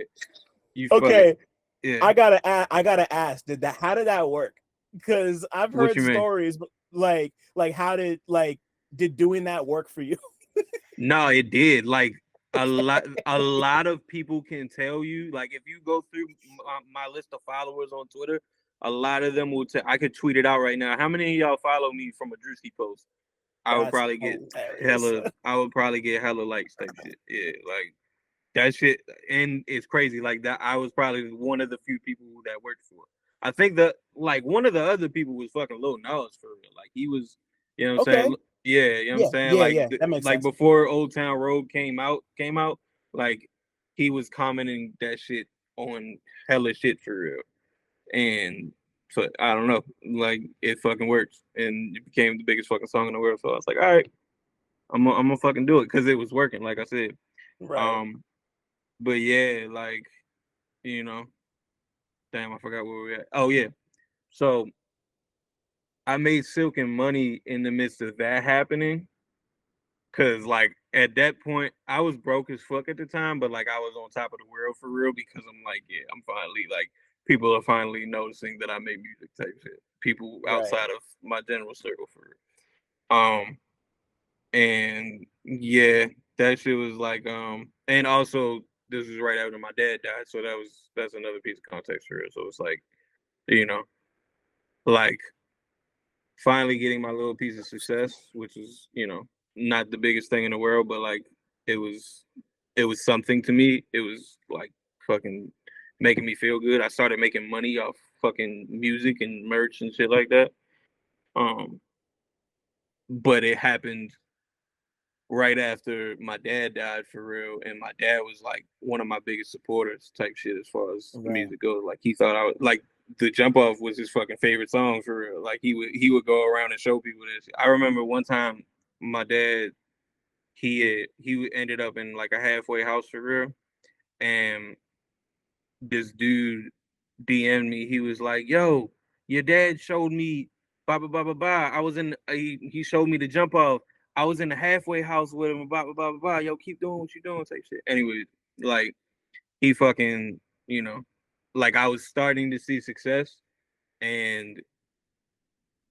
you fucking, Okay, yeah. I gotta ask, how did that work? Because I've What heard you mean? stories, but like how did doing that work for you? No, it did. Like, a lot of people can tell you. Like, if you go through my list of followers on Twitter, a lot of them will tell. I could tweet it out right now. How many of y'all follow me from a Drewski post? I would That's probably get hilarious. hella. I would probably get hella likes type shit. Yeah, like that shit. And it's crazy. Like that, I was probably one of the few people that worked for it. I think that like one of the other people was fucking Lil Nas for real. Like he was, you know what I'm Okay. saying? Yeah, you know what I'm Yeah. saying? Yeah. Like Yeah. That makes like sense. before Old Town Road came out, like he was commenting that shit on hella shit for real. And so I don't know, like it fucking works, and it became the biggest fucking song in the world. So I was like, all right, I'm gonna fucking do it because it was working, like I said. Right. Um, but yeah, like you know, damn, I forgot where we were at. Oh yeah, so I made Silk and money in the midst of that happening. Cause like at that point I was broke as fuck at the time, but like I was on top of the world for real because I'm like, yeah, I'm finally like people are finally noticing that I make music type shit. People Right. outside of my general circle for real. And yeah, that shit was like and also this was right after my dad died, so that's another piece of context for real. So it's like, you know, like finally getting my little piece of success, which is, not the biggest thing in the world, but like it was it was something to me. It was like fucking making me feel good. I started making money off fucking music and merch and shit like that. Um, but it happened right after my dad died for real, and my dad was like one of my biggest supporters type shit as far as Right. music goes. Like he thought I was like the jump off was his fucking favorite song for real. Like he would go around and show people this. I remember one time my dad he ended up in like a halfway house for real, and this dude DM'd me. He was like, "Yo, your dad showed me blah blah blah blah blah. I was in he showed me the jump off. I was in the halfway house with him. Blah blah blah blah blah. Yo, keep doing what you doing." Type shit. Anyway, like he fucking you know, like I was starting to see success, and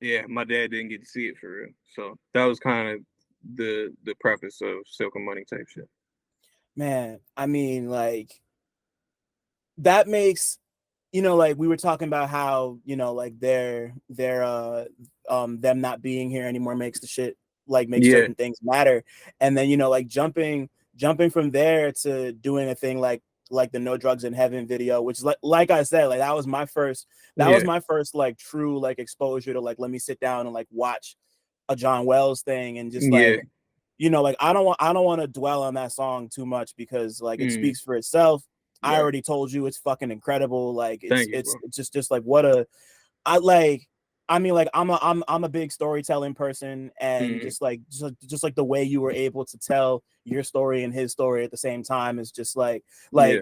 yeah, my dad didn't get to see it for real. So that was kind of the preface of Silk and Money type shit. Man, I mean, like that makes like we were talking about how like them not being here anymore makes the shit like make Yeah, certain things matter, and then like jumping from there to doing a thing like the No Drugs in Heaven video, which is like I said, like that was yeah, my first like true like exposure to like let me sit down and like watch a John Wells thing, and just yeah. like like I don't want to dwell on that song too much because like it Mm, speaks for itself. I right. already told you it's fucking incredible. Like Thank you, bro. it's just like what a I like I mean like I'm a big storytelling person, and Mm, just like the way you were able to tell your story and his story at the same time is just yeah,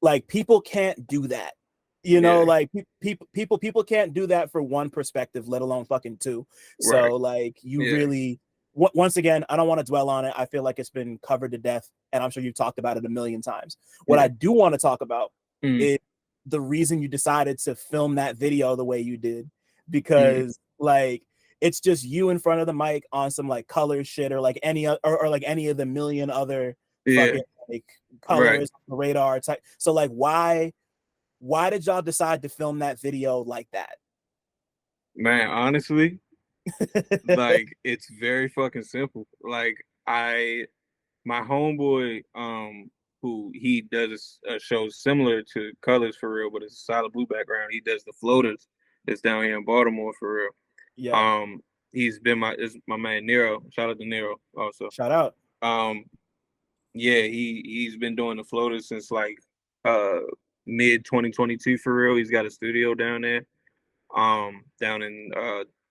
like people can't do that. yeah, Like people can't do that for one perspective, let alone fucking two. right. So like you Yeah, really once again, I don't want to dwell on it. I feel like it's been covered to death, and I'm sure you've talked about it a million times. What yeah. I do want to talk about Mm, is the reason you decided to film that video the way you did, mm, because like it's just you in front of the mic on some like color shit, or like or like any of the million other yeah, fucking like right. colors radar type. So like why did y'all decide to film that video like that? Man, honestly, like it's very fucking simple. Like my homeboy, who he does a show similar to Colors for real, but it's a solid blue background. He does the floaters. That's down here in Baltimore for real. Yeah, Um, he's been is my man Nero. Shout out to Nero also. shout out. Um, yeah, he's been doing the floaters since like uh mid 2022 for real. He's got a studio down there, down in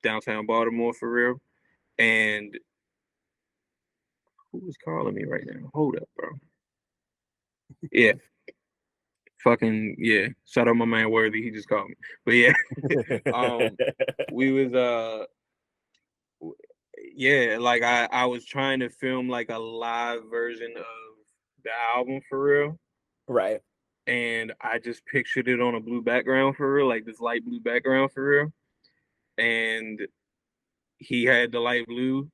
downtown Baltimore for real. And who is calling me right now? Hold up, bro. Yeah, fucking yeah. Shout out my man Worthy. He just called me. But yeah, um, we was yeah, like I was trying to film like a live version of the album for real, Right. and I just pictured it on a blue background for real, like this light blue background for real. And he had the light blue,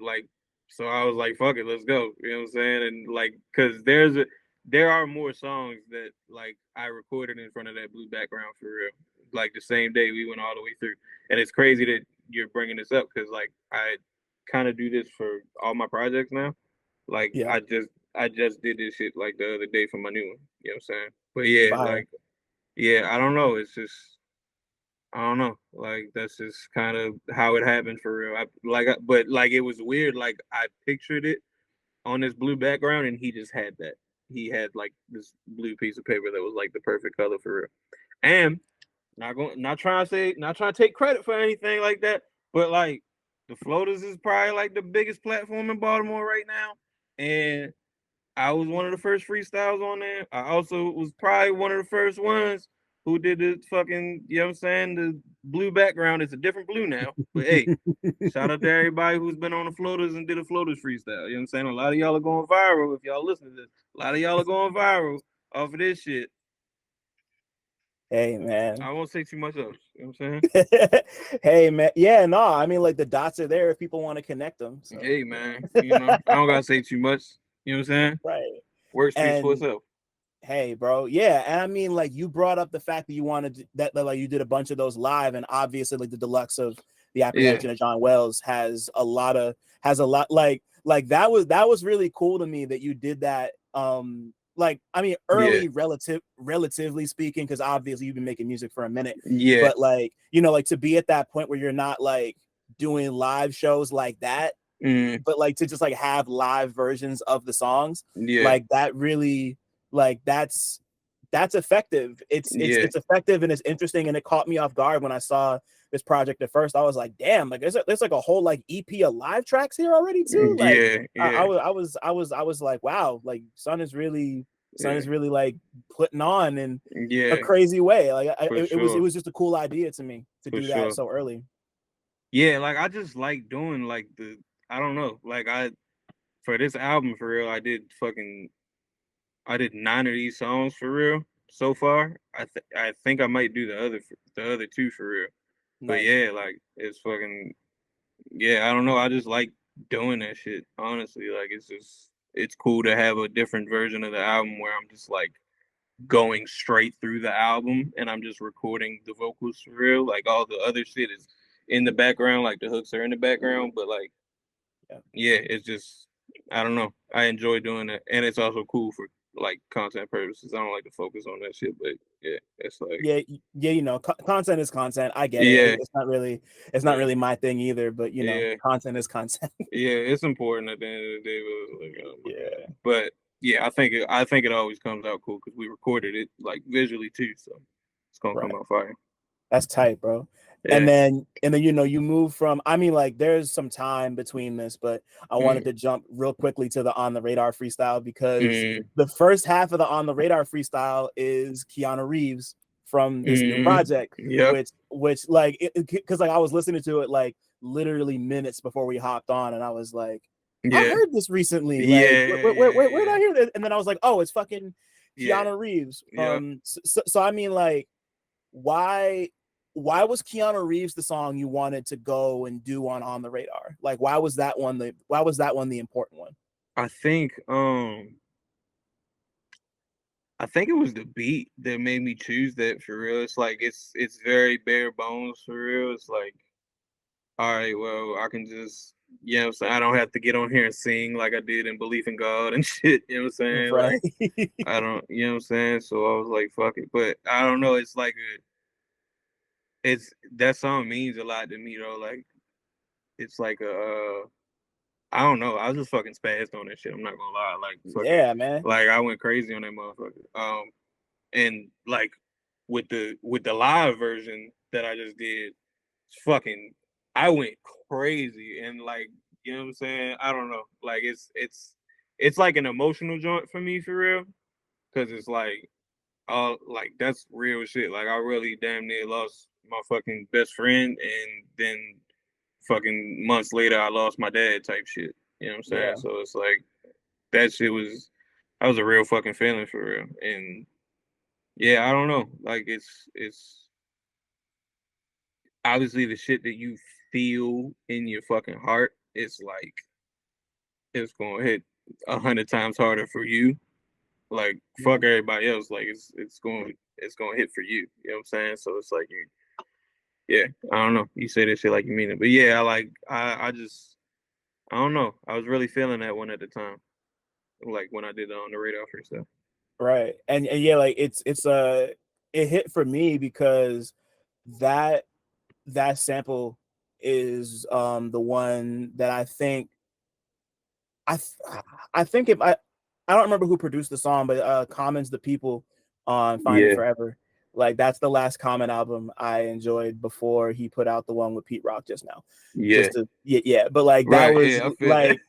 like so I was like, fuck it, let's go. You know what I'm saying? And like, cause there are more songs that like I recorded in front of that blue background for real. Like the same day we went all the way through. And it's crazy that you're bringing this up because like I kind of do this for all my projects now. Like Yeah. I just did this shit like the other day for my new one. You know what I'm saying? But yeah, Fire. like yeah, I don't know. It's just I don't know. Like that's just kind of how it happened for real. But like it was weird. Like I pictured it on this blue background, and he just had that. He had like this blue piece of paper that was like the perfect color for real. And not trying to say, not trying to take credit for anything like that, but like the Floaters is probably like the biggest platform in Baltimore right now, and I was one of the first freestyles on there. I also was probably one of the first ones who did the fucking, you know what I'm saying? The blue background is a different blue now. But hey, shout out to everybody who's been on the Floaters and did a Floaters freestyle. You know what I'm saying? A lot of y'all are going viral if y'all listen to this. A lot of y'all are going viral off of this shit. Hey man. I won't say too much else. You know what I'm saying? Hey man. Yeah, no, I mean like the dots are there if people want to connect them. So. Hey man, you know, I don't gotta say too much. You know what I'm saying? Right. Word speaks for And itself. hey, bro. Yeah. And I mean, like, you brought up the fact that you wanted that like, you did a bunch of those live, and obviously, like, the deluxe of The Apprehension of John Wells has a lot, like, that was really cool to me that you did that. Like, I mean, early, relatively speaking, because obviously you've been making music for a minute. Yeah. But, like, you know, like, to be at that point where you're not, like, doing live shows like that, but, like, to just, like, have live versions of the songs, like, that really, like, that's effective. It's effective, and it's interesting, and it caught me off guard when I saw this project at first. I was like, damn, like there's like a whole like EP of live tracks here already too. Like I was like, wow, like Son is really like putting on in a crazy way. Like it was just a cool idea to me to do that so early. Yeah, like I just like doing like I don't know, like for this album for real, I did 9 of these songs for real so far. I think I might do the other 2 for real. Nice. But yeah, like it's fucking I don't know. I just like doing that shit. Honestly, like it's cool to have a different version of the album where I'm just like going straight through the album and I'm just recording the vocals for real. Like all the other shit is in the background, like the hooks are in the background, but like it's just I don't know. I enjoy doing that, and it's also cool for like content purposes. I don't like to focus on that shit, but it's like you know, content is content. I get it. It's not really my thing either, but you know, content is content. It's important at the end of the day. But like, oh my God. But I think it always comes out cool because we recorded it like visually too, so it's gonna come out fire. That's tight, bro. And then you know, you move from, I mean, like there's some time between this, but I wanted to jump real quickly to the On the Radar freestyle because the first half of the On the Radar freestyle is Keanu Reeves from this new project, which like because like I was listening to it like literally minutes before we hopped on, and I was like, I heard this recently. Like, where did I hear this? And then I was like, oh, it's fucking Keanu Reeves. So I mean, like, why was Keanu Reeves the song you wanted to go and do on the Radar? Like, why was that one the important one? I think it was the beat that made me choose that for real. It's like it's very bare bones for real. It's like, all right, well, I can just so I don't have to get on here and sing like I did in Belief in God and shit. You know what I'm saying? Right. Like I don't, you know what I'm saying? So I was like, fuck it. But I don't know. It's like that song means a lot to me though. Like it's like I don't know. I was just fucking spazzed on that shit. I'm not gonna lie. Like fucking, man. Like I went crazy on that motherfucker. And like with the live version that I just did, fucking I went crazy and like you know what I'm saying. I don't know. Like it's like an emotional joint for me for real, because it's like like that's real shit. Like I really damn near lost my fucking best friend, and then fucking months later I lost my dad type shit. You know what I'm saying? Yeah. So it's like that shit was a real fucking feeling for real. And I don't know. Like it's obviously the shit that you feel in your fucking heart, it's like it's gonna hit 100 times harder for you. Like fuck everybody else. Like it's gonna hit for you. You know what I'm saying? So it's like I don't know. You say this shit like you mean it, but I just I don't know. I was really feeling that one at the time, like when I did it on the Radar for stuff. Right, and like it hit for me because that that sample is the one that I I think if I don't remember who produced the song, but Common's The People on Finding Yeah, Forever. Like that's the last Common album I enjoyed before he put out the one with Pete Rock just now. yeah, Just to yeah, but like that right. was Yeah, I feel that. like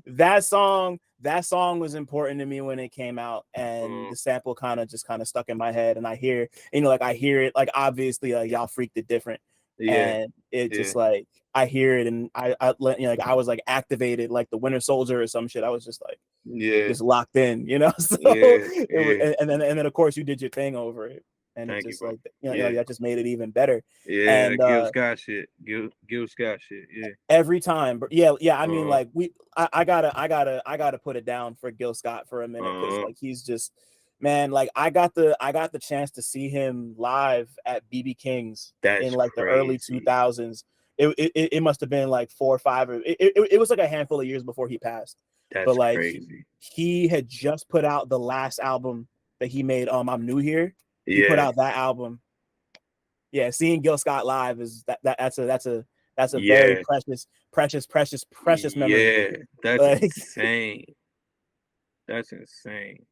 that song was important to me when it came out, and uh, the sample kind of stuck in my head, and like I hear it, like obviously like y'all freaked it different, yeah, and it yeah, just like I hear it, and like I was like activated like the Winter Soldier or some shit. I was just like yeah, just locked in, you know. So yeah, it was, yeah. and then of course you did your thing over it, and it Thank you, just bro. like Yeah, that just made it even better. yeah. And That Gil Scott shit. Gil Scott shit. Yeah. every time, but yeah, I mean Uh, like I gotta put it down for Gil Scott for a minute, because uh. like he's just, man, like I got the chance to see him live at BB King's in That's like the early crazy. 2000s. It must have been like 4 or 5, or it was like a handful of years before he passed, but That's like crazy. he had just put out the last album that he made, I'm New Here. He put Yeah, out that album. Yeah, seeing Gil Scott live is that's a very yeah, precious memory. yeah. That's Like insane. That's insane.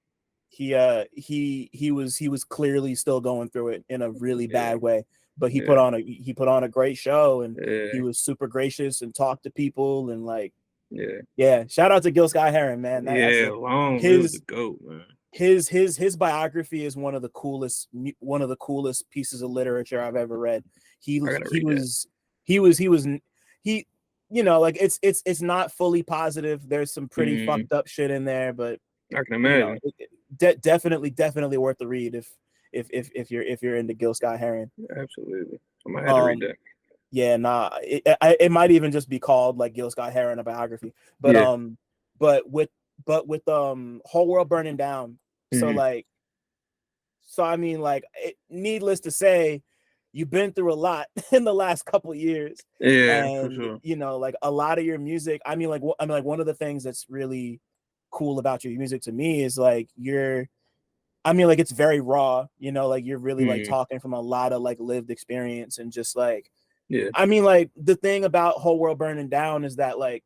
he was clearly still going through it in a really Yeah, bad way, but yeah, he put on a great show, and he yeah, was super gracious and talked to people, and like, yeah, yeah, shout out to Gil Scott Heron, man. That's yeah. a Long live the his goat, man. his biography is one of the coolest pieces of literature I've ever read. He I was gotta he read that. was he was he was he like it's not fully positive. There's some pretty Mm, fucked up shit in there, but I can imagine. definitely worth the read if you're into Gil Scott Heron. Absolutely. I might have to read Um that. yeah, nah, it might even just be called like Gil Scott Heron, a biography. But Yeah. but with Whole World Burning Down. So Hmm. like I mean, like, needless to say, you've been through a lot in the last couple years, Yeah, for and sure. like a lot of your music. I mean, like one of the things that's really cool about your music to me is like I mean, like it's very raw. Like you're really like Hmm. talking from a lot of like lived experience, and just like, Yeah. I mean, like the thing about Whole World Burning Down is that like,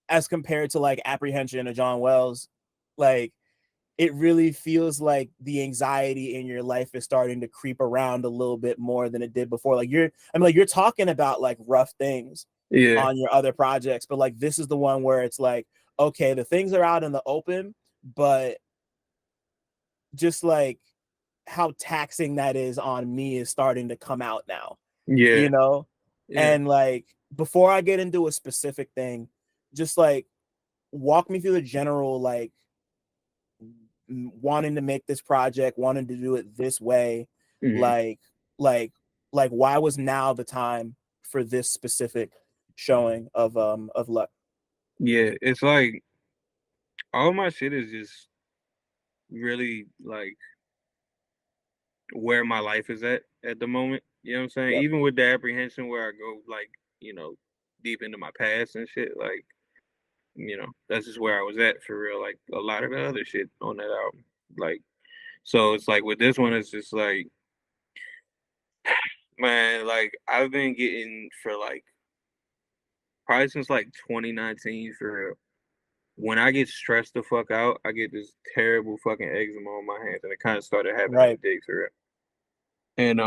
as compared to like Apprehension or John Wells, like it really feels like the anxiety in your life is starting to creep around a little bit more than it did before. Like you're talking about like rough things Yeah. on your other projects, but like this is the one where it's like, okay, the things are out in the open, but just like how taxing that is on me is starting to come out now, you Yeah. know? Yeah. And like, before I get into a specific thing, just like walk me through the general, like, wanting to make this project, wanting to do it this way, Hmm. like like why was now the time for this specific showing of Luck? Yeah. It's like all my shit is just really like where my life is at the moment. You know what I'm saying? Yep. Even with the apprehension where I go like, deep into my past and shit, like, that's just where I was at for real. Like a lot of the other shit on that album. Like, so it's like with this one, it's just like, man, like I've been getting for like probably since like 2019 for real. When I get stressed the fuck out, I get this terrible fucking eczema on my hands, and it kind of started happening Right. with Dick for real. And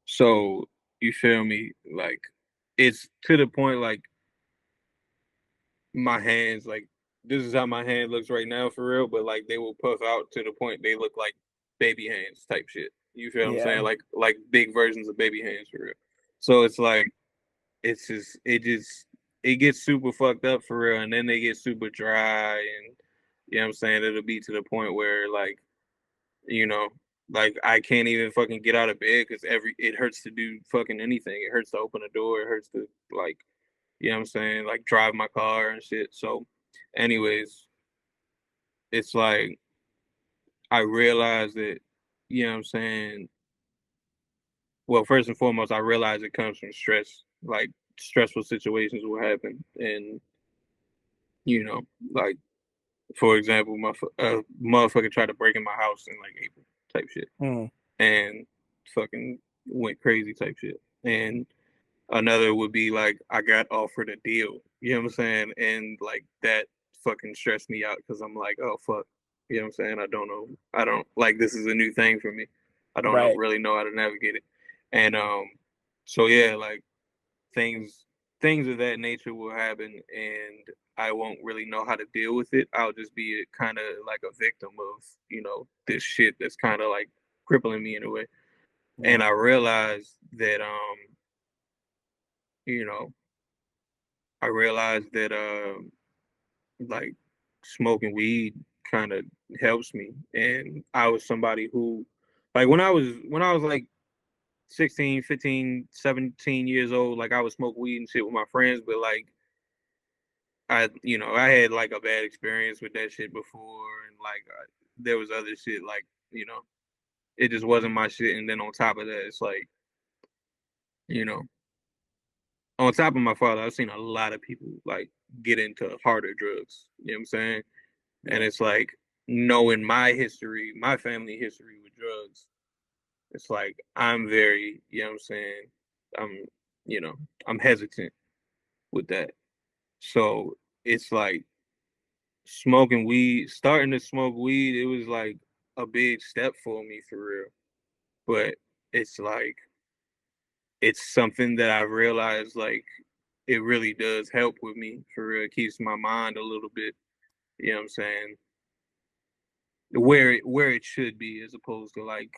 so you feel me? Like it's to the point like my hands, like this is how my hand looks right now for real, but like they will puff out to the point they look like baby hands type shit. You feel what I'm Yeah. saying? Like big versions of baby hands for real. So it's like it gets super fucked up for real, and then they get super dry, and you know what I'm saying, it'll be to the point where like, you know, like I can't even fucking get out of bed because it hurts to do fucking anything. It hurts to open a door. It hurts to like, you know what I'm saying, like drive my car and shit. So, anyways, it's like I realized that, you know what I'm saying. Well, first and foremost, I realize it comes from stress. Like stressful situations will happen, and you know, like for example, motherfucker tried to break in my house in like April type shit, Hmm. and fucking went crazy type shit. And another would be like I got offered a deal. You know what I'm saying? And like that fucking stressed me out because I'm like, oh fuck. You know what I'm saying? I don't know. I don't like this is a new thing for me. I don't know Right. really know how to navigate it. And so yeah, like things things of that nature will happen and I won't really know how to deal with it. I'll just be kind of like a victim of, this shit that's kind of like crippling me in a way. And Yeah. I realized that you know, I realized that like smoking weed kind of helps me. And I was somebody who like when I was like 16, 15, 17 years old, like I would smoke weed and shit with my friends, but like I had like a bad experience with that shit before, and like there was other shit like it just wasn't my shit. And then on top of that, it's like you know, on top of my father, I've seen a lot of people like get into harder drugs. You know what I'm saying? And Yeah. it's like knowing my history, my family history with drugs. It's like I'm very, you know what I'm saying? I'm, you know, I'm hesitant with that. So it's like starting to smoke weed, it was like a big step for me for real. But it's like it's something that I realized like it really does help with me for real. It keeps my mind a little bit, you know what I'm saying, where it should be as opposed to like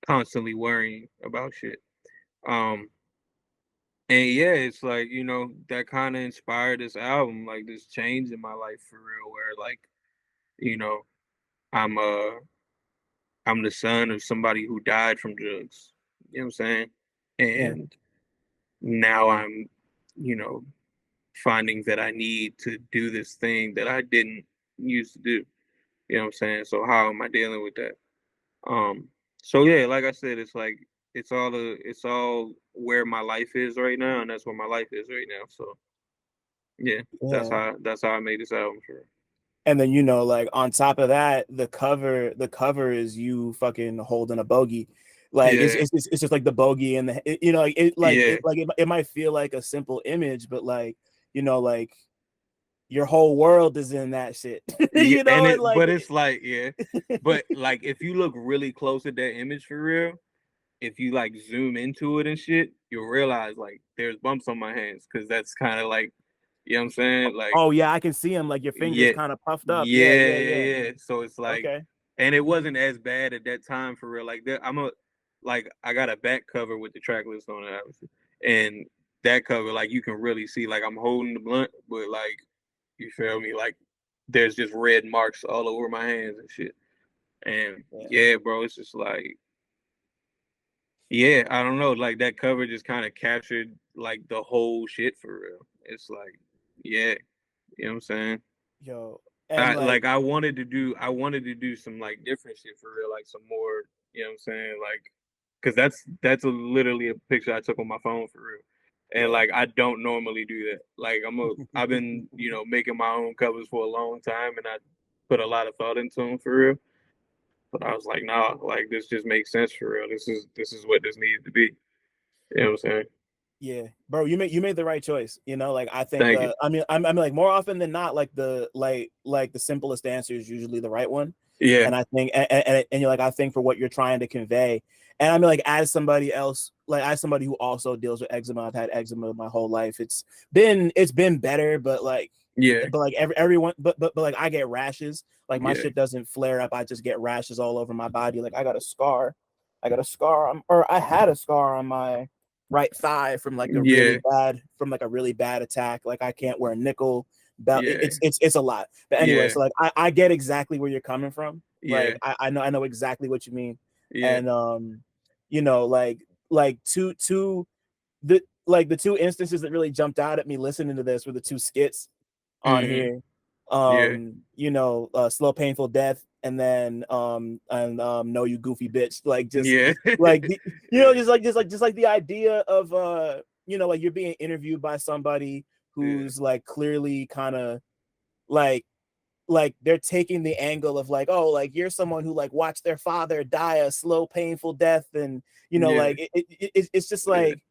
constantly worrying about shit. Um and yeah, it's like, that kind of inspired this album, like this change in my life for real where like, you know, I'm I'm the son of somebody who died from drugs. You know what I'm saying? Yeah. And now I'm, you know, finding that I need to do this thing that I didn't used to do. You know what I'm saying? So how am I dealing with that? Um, so yeah, like I said, it's like it's all where my life is right now, and that's where my life is right now. So yeah, that's Yeah. how I made this album for. And then like on top of that, the cover is you fucking holding a bogey. Like it's Yeah, it's just like the bogey and yeah, it might feel like a simple image, but like your whole world is in that shit. yeah, and And like but it's like yeah, but like if you look really close at that image for real, if you like zoom into it and shit, you'll realize like there's bumps on my hands because that's kind of like, you know what I'm saying? Like, oh yeah, I can see him, like your fingers yeah, kind of puffed up. Yeah, yeah, yeah, yeah, yeah. yeah. So it's like, Okay. and it wasn't as bad at that time for real. Like, like, I got a back cover with the track list on it, obviously, and that cover, like, you can really see, like, I'm holding the blunt, but like, you feel me? Like, there's just red marks all over my hands and shit. And Yeah. yeah, bro, it's just like, yeah, I don't know. Like that cover just kind of captured like the whole shit for real. It's like, yeah, you know what I'm saying? Yo. And I like like I wanted to do some like different shit for real, like some more, you know what I'm saying? Like, cause that's literally a picture I took on my phone for real. And yeah. like I don't normally do that. Like I've been, making my own covers for a long time and I put a lot of thought into them for real. But I was like, nah, like this just makes sense for real. This is what this needs to be. You know what I'm saying? Yeah, bro, you made the right choice. Like I think Thank you. I mean like more often than not, like the simplest answer is usually the right one. Yeah, And I think and you're like, I think for what you're trying to convey. And I mean like as somebody else, like as somebody who also deals with eczema, I've had eczema my whole life. It's been better, but like yeah, everyone but like I get rashes. Like my yeah, shit doesn't flare up. I just get rashes all over my body. Like I got a scar. Or I had a scar on my right thigh from like yeah, a really bad attack. Like I can't wear a nickel belt. yeah, It's a lot. But anyway, yeah, so like I get exactly where you're coming from. yeah, Like I know exactly what you mean. yeah, And like the two instances that really jumped out at me listening to this were the two skits on hmm, here. yeah, Slow Painful Death, and then Know You Goofy Bitch. Like just yeah, like yeah, just like the idea of like you're being interviewed by somebody yeah, who's like clearly kind of like like they're taking the angle of like, oh, like you're someone who like watched their father die a slow, painful death, and you know, Yeah. like it's just Yeah. like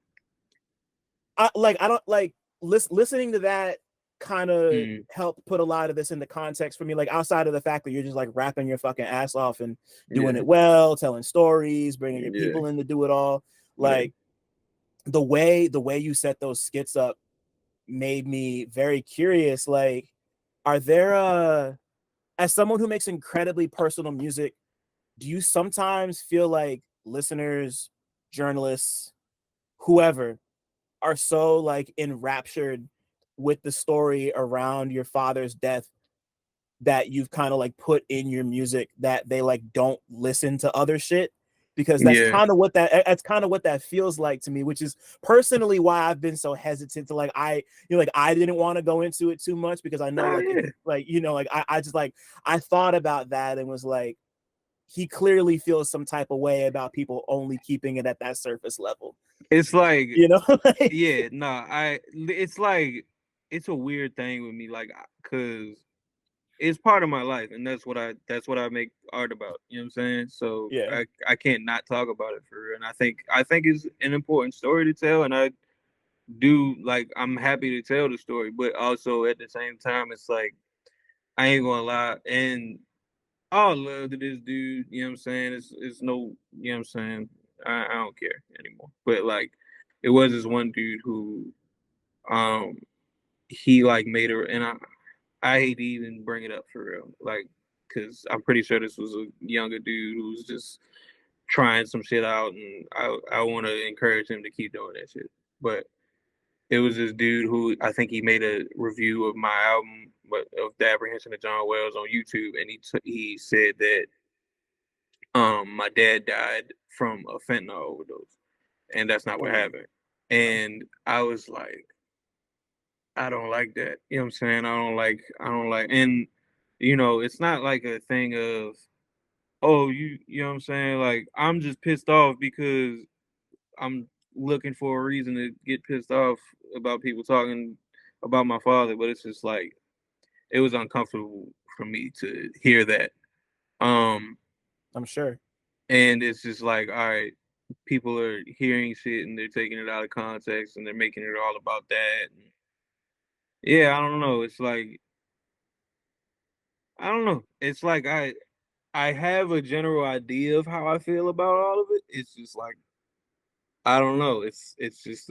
I don't like listening to that kind of Mm. helped put a lot of this into context for me. Like outside of the fact that you're just like rapping your fucking ass off and doing Yeah. it well, telling stories, bringing your Yeah. people in to do it all. Yeah. Like the way you set those skits up made me very curious. Like, are there as someone who makes incredibly personal music, do you sometimes feel like listeners, journalists, whoever are so like enraptured with the story around your father's death that you've kind of like put in your music that they like don't listen to other shit? Because Yeah. that's kind of what that feels like to me, which is personally why I've been so hesitant to like I didn't want to go into it too much because I know Oh like it's yeah. like like I just like I thought about that and was like he clearly feels some type of way about people only keeping it at that surface level. It's like, You know? Like, yeah, no, it's like, it's a weird thing with me, like, cause it's part of my life, and that's what I make art about. You know what I'm saying? So yeah. I can't not talk about it for real. And I think it's an important story to tell, and I do like I'm happy to tell the story, but also at the same time, it's like I ain't gonna lie, and all love to this dude. You know what I'm saying? It's no, you know what I'm saying? I don't care anymore. But like, it was this one dude who um he like made her, and I hate to even bring it up for real, like, because I'm pretty sure this was a younger dude who was just trying some shit out, and I want to encourage him to keep doing that shit. But it was this dude who I think he made a review of my album, but of The Apprehension of John Wells on YouTube, and he said that my dad died from a fentanyl overdose, and that's not what Ooh, happened. And I was like, I don't like that. You know what I'm saying? I don't like, and it's not like a thing of, oh, you know what I'm saying? Like, I'm just pissed off because I'm looking for a reason to get pissed off about people talking about my father, but it's just like it was uncomfortable for me to hear that. Um, I'm sure. and it's just like, all right, people are hearing shit and they're taking it out of context and they're making it all about that. And yeah, I don't know. It's like, I don't know. It's like I have a general idea of how I feel about all of it. It's just like, I don't know. It's just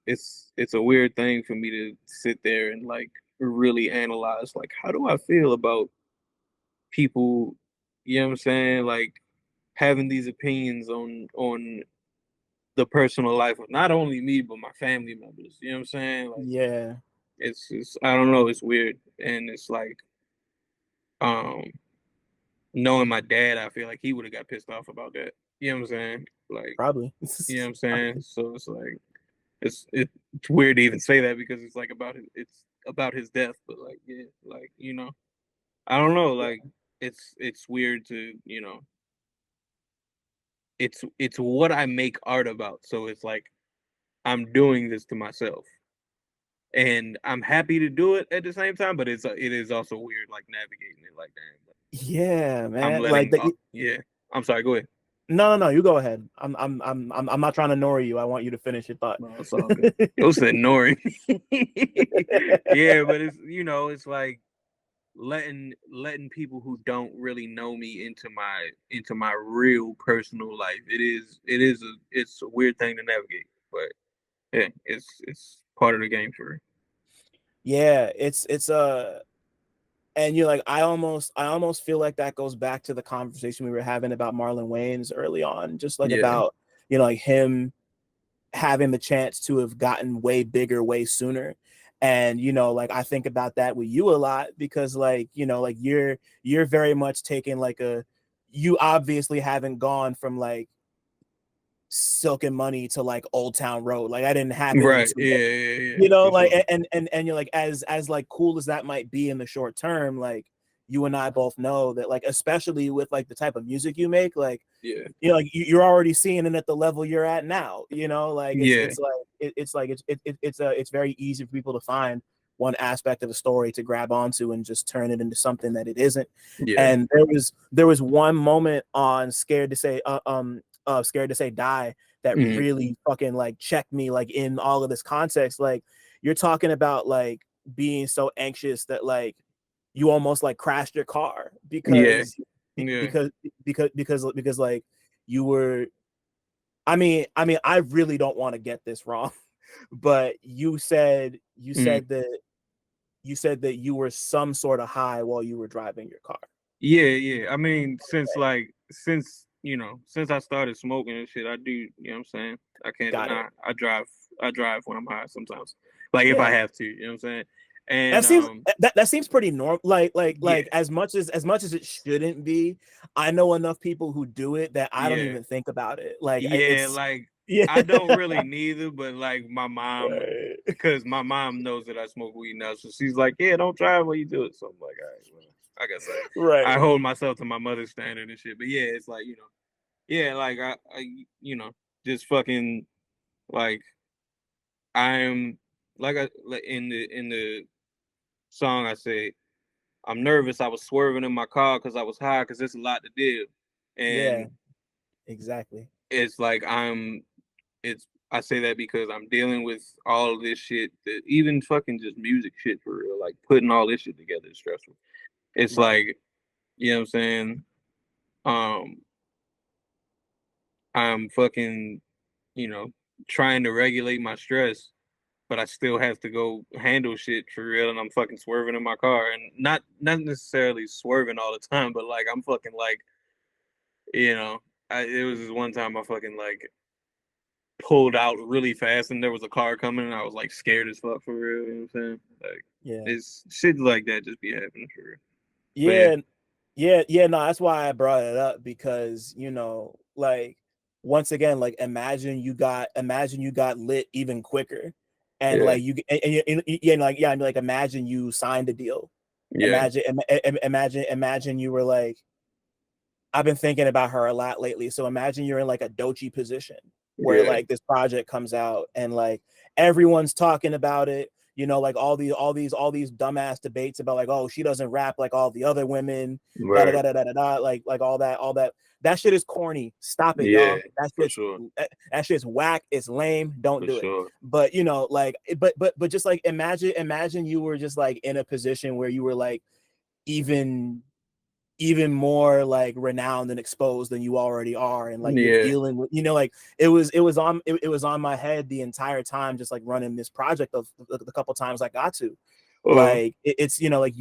it's a weird thing for me to sit there and like really analyze, like, how do I feel about people, you know what I'm saying? Like, having these opinions on the personal life of not only me but my family members. You know what I'm saying? Like, Yeah. it's just, I don't know, it's weird. And it's like, um knowing my dad, I feel like he would have got pissed off about that. You know what I'm saying? Like, Probably. you know what I'm saying? So it's like, it's weird to even say that because it's like it's about his death, but like, yeah, like, I don't know, like, it's weird to, it's what I make art about. So it's like I'm doing this to myself. And I'm happy to do it at the same time, but it is also weird, like, navigating it like that. Like, Yeah, I'm man. Like letting, that. yeah. I'm sorry. Go ahead. No. You go ahead. I'm not trying to ignore you. I want you to finish your thought. No, it's all good. It was ignoring. Yeah, but it's like letting people who don't really know me into my real personal life. It's a weird thing to navigate, but yeah, it's part of the game for her. Yeah, it's and you're like I almost feel like that goes back to the conversation we were having about Marlon Wayans early on, just like Yeah, about like him having the chance to have gotten way bigger way sooner. And like I think about that with you a lot because like like you're very much taking like a you obviously haven't gone from like Silk and Money to like Old Town Road. Like I didn't happen in right. 2 Yeah, days. yeah, yeah, for Like sure. and you're like as like cool as that might be in the short term, like you and I both know that like especially with like the type of music you make, like Yeah, like you're already seeing it at the level you're at now. Like it's yeah, it's like it's like it's very easy for people to find one aspect of the story to grab onto and just turn it into something that it isn't. Yeah. And there was one moment on Scared to Say Die that really fucking like checked me, like in all of this context. Like you're talking about like being so anxious that like you almost like crashed your car because like you were, I mean, I really don't want to get this wrong, but you said that you were some sort of high while you were driving your car. Yeah. I mean, since I started smoking and shit, I do, you know what I'm saying? I can't deny. I drive when I'm high sometimes. Like if I have to, you know what I'm saying? And that seems pretty normal. Like as much as it shouldn't be, I know enough people who do it that I don't even think about it. Like I don't really neither, but like my mom, because my mom knows that I smoke weed now, so she's like, yeah, don't drive while you do it. So I'm like, all right, well, I guess I hold myself to my mother's standard and shit. But yeah, it's like, like I just fucking like I'm like in the song I say, I'm nervous. I was swerving in my car because I was high because there's a lot to do. And exactly. It's like I say that because I'm dealing with all of this shit, that even fucking just music shit for real. Like putting all this shit together is stressful. It's like, you know what I'm saying? I'm fucking, trying to regulate my stress, but I still have to go handle shit for real, and I'm fucking swerving in my car, and not necessarily swerving all the time, but like I'm fucking like, it was this one time I fucking like pulled out really fast, and there was a car coming, and I was like scared as fuck for real. You know what I'm saying? Like, it's shit like that just be happening for real. Yeah. No, that's why I brought it up, because like once again, like imagine you got lit even quicker, and like like imagine you signed a deal. Imagine you were like, I've been thinking about her a lot lately. So imagine you're in like a doji position where like this project comes out and like everyone's talking about it, like all these dumbass debates about like, oh, she doesn't rap like all the other women, da da da da da da, like all that shit is corny. Stop it, y'all. That shit's whack. It's lame. Don't do it. But like, but just like imagine you were just like in a position where you were like even more like renowned and exposed than you already are, and like you're dealing with, like it was on my head the entire time, just like running this project of the couple times I got to like it's like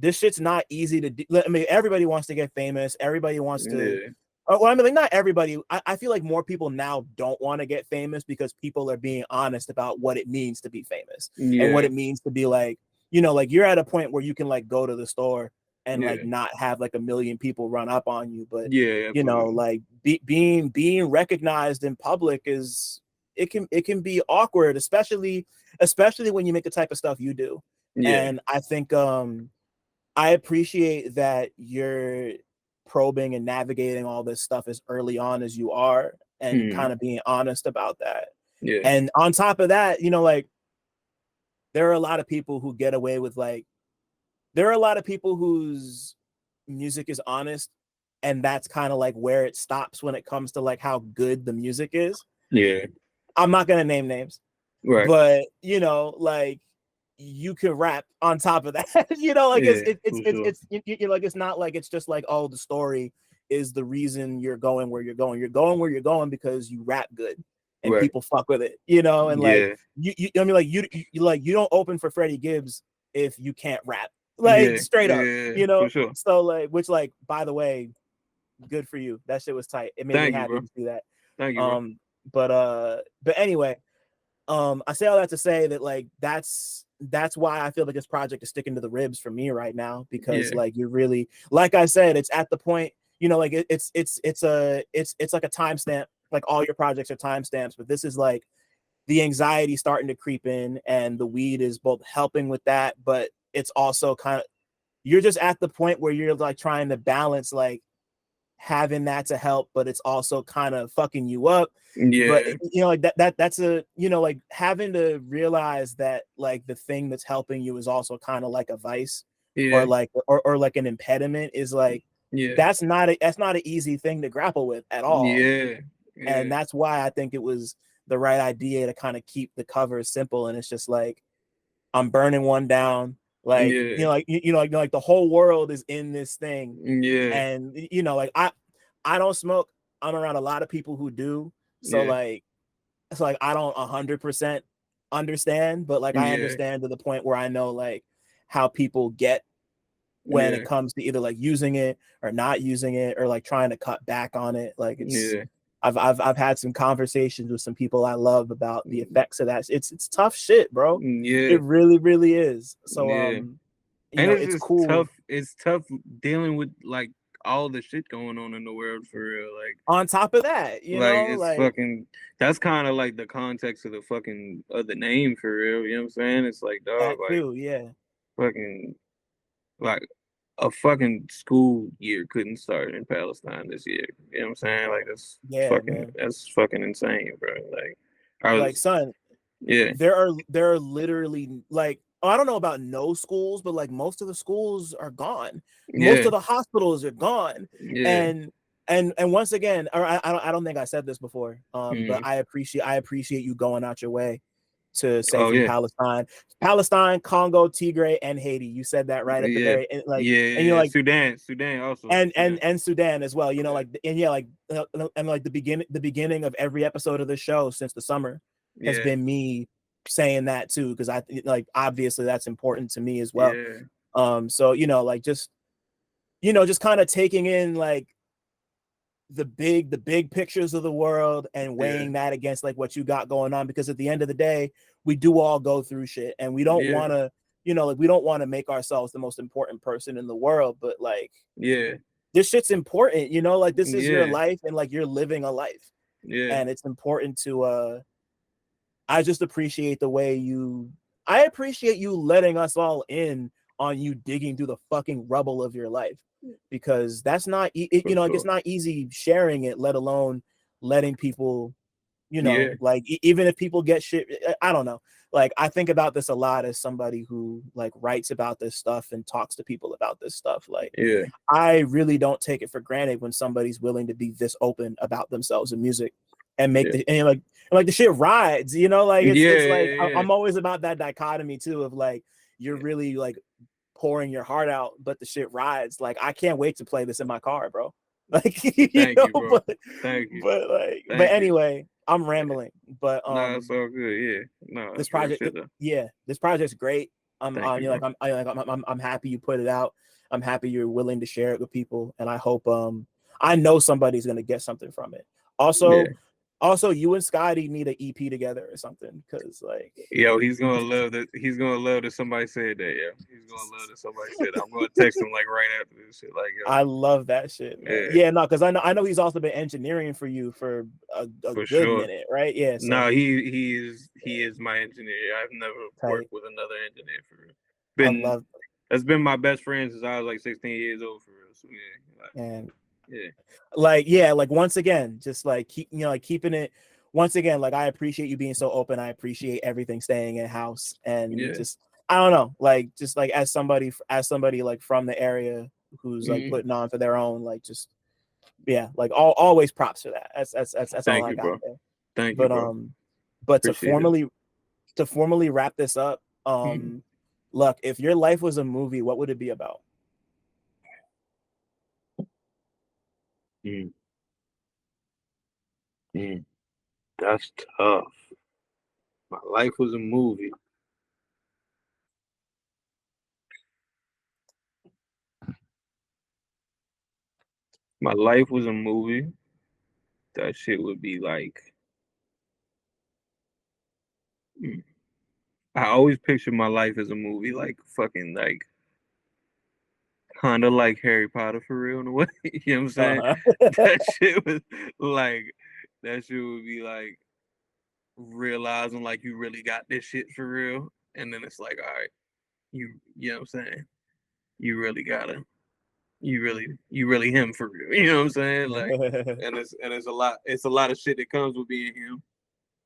this shit's not easy to do. I mean, everybody wants to get famous, everybody wants to well, I mean, like not everybody. I feel like more people now don't want to get famous because people are being honest about what it means to be famous and what it means to be like, like you're at a point where you can like go to the store and like not have like a million people run up on you, but like being recognized in public it can be awkward, especially when you make the type of stuff you do. And I think I appreciate that you're probing and navigating all this stuff as early on as you are, and kind of being honest about that. And on top of that, like there are a lot of people who get away with like, there are a lot of people whose music is honest, and that's kind of like where it stops when it comes to like how good the music is. I'm not gonna name names, but like you can rap on top of that. Like it's like it's not like it's just like, oh, the story is the reason you're going where you're going. You're going where you're going because you rap good and people fuck with it. And like you I mean, like you don't open for Freddie Gibbs if you can't rap. Like straight up, for sure. So like, which like, by the way, good for you. That shit was tight. It made me happy to see that. Thank you, bro. But anyway, I say all that to say that like that's why I feel like this project is sticking to the ribs for me right now, because like you're really, like I said, it's at the point, like it's like a timestamp. Like all your projects are timestamps, but this is like the anxiety starting to creep in, and the weed is both helping with that, but it's also kind of, you're just at the point where you're like trying to balance like having that to help, but it's also kind of fucking you up. But Yeah. like that's a like having to realize that like the thing that's helping you is also kind of like a vice, or Yeah. like or like an impediment, is like Yeah. that's not an easy thing to grapple with at all. Yeah. And Yeah. that's why I think it was the right idea to kind of keep the covers simple. And it's just like, I'm burning one down. Like, Yeah. like the whole world is in this thing. Yeah. And like I don't smoke. I'm around a lot of people who do. So Yeah. like, I don't 100% understand, but like I Yeah. understand to the point where I know like how people get when it Yeah. comes to either like using it or not using it, or like trying to cut back on it. Like it's Yeah. I've had some conversations with some people I love about the effects of that. It's tough shit, bro. Yeah. It really, really is. So Yeah. And it's it's just cool. tough. It's tough dealing with like all the shit going on in the world for real. On top of that, It's like fucking. That's kind of like the context of the fucking of the name for real. You know what I'm saying? It's like dog, that too. Yeah. fucking like a fucking school year couldn't start in Palestine this year. You know what I'm saying? Like Yeah, man. that's fucking insane, bro. Like I Like, was son, yeah there are literally like, I don't know about no schools, but like most of the schools are gone. Most yeah of the hospitals are gone. yeah And once again, or I don't think I said this before. But mm. I appreciate you going out your way to say Oh from yeah Palestine, Congo, Tigray, and Haiti. You said that right at the yeah very end, like, and yeah Sudan also Sudan and Sudan as well. yeah Like, and yeah, like, and like the beginning of every episode of the show since the summer has yeah been me saying that too, because I like, obviously that's important to me as well. yeah So like, just kind of taking in like the big pictures of the world and yeah weighing that against like what you got going on, because at the end of the day, we do all go through shit, and we don't yeah want to, like, we don't want to make ourselves the most important person in the world, but like, yeah this shit's important, like, this is your yeah life, and like, you're living a life, yeah and it's important to I just appreciate the way I appreciate you letting us all in on you digging through the fucking rubble of your life, because that's not for like, it's sure not easy sharing it, let alone letting people, yeah like, even if people get shit, I don't know. Like, I think about this a lot as somebody who like writes about this stuff and talks to people about this stuff. Like, yeah I really don't take it for granted when somebody's willing to be this open about themselves in music and make yeah like the shit rides, like, it's yeah like, yeah I'm always about that dichotomy too, of like, you're yeah really like pouring your heart out, but the shit rides. Like, I can't wait to play this in my car, bro. Like, thank you bro thank you but thank you anyway, I'm rambling. But nah it's all good yeah no this that's real project, shit though yeah, this project's great. I'm thank you bro I'm happy you put it out. I'm happy you're willing to share it with people, and I hope I know somebody's gonna get something from it. yeah Also, you and Scotty need an EP together or something, because like, Yo, he's gonna love that. He's gonna love that somebody said that. Yo, he's gonna love that somebody said that. I'm gonna text him like right after this shit. Like, I love that shit, man. yeah, Yeah, no, because I know he's also been engineering for you for a for good sure. minute, right? Yeah, No, so he is my engineer. I've never tight. worked with another engineer for real. I Been love That's been my best friend since I was like 16 years old for real. So and yeah, like, yeah, like, once again, just like like keeping it. Once again, like, I appreciate you being so open. I appreciate everything staying in house, and yeah, just, I don't know, like, just like, as somebody like from the area who's like mm, putting on for their own, like, just, yeah, like, always props for that. That's all thank I you, got bro. there. Thank you, But bro. but to Appreciate it. formally wrap this up, look, if your life was a movie, what would it be about? Mm, mm, that's tough. My life was a movie. My life was a movie. That shit would be like. mm, I always picture my life as a movie, like fucking like kind of like Harry Potter for real in a way. You know what I'm saying? Uh-huh. That shit was like that shit would be like realizing like you really got this shit for real, and then it's like, all right, you know what I'm saying? You really gotta. you really him for real. You know what I'm saying? Like, and it's a lot of shit that comes with being him.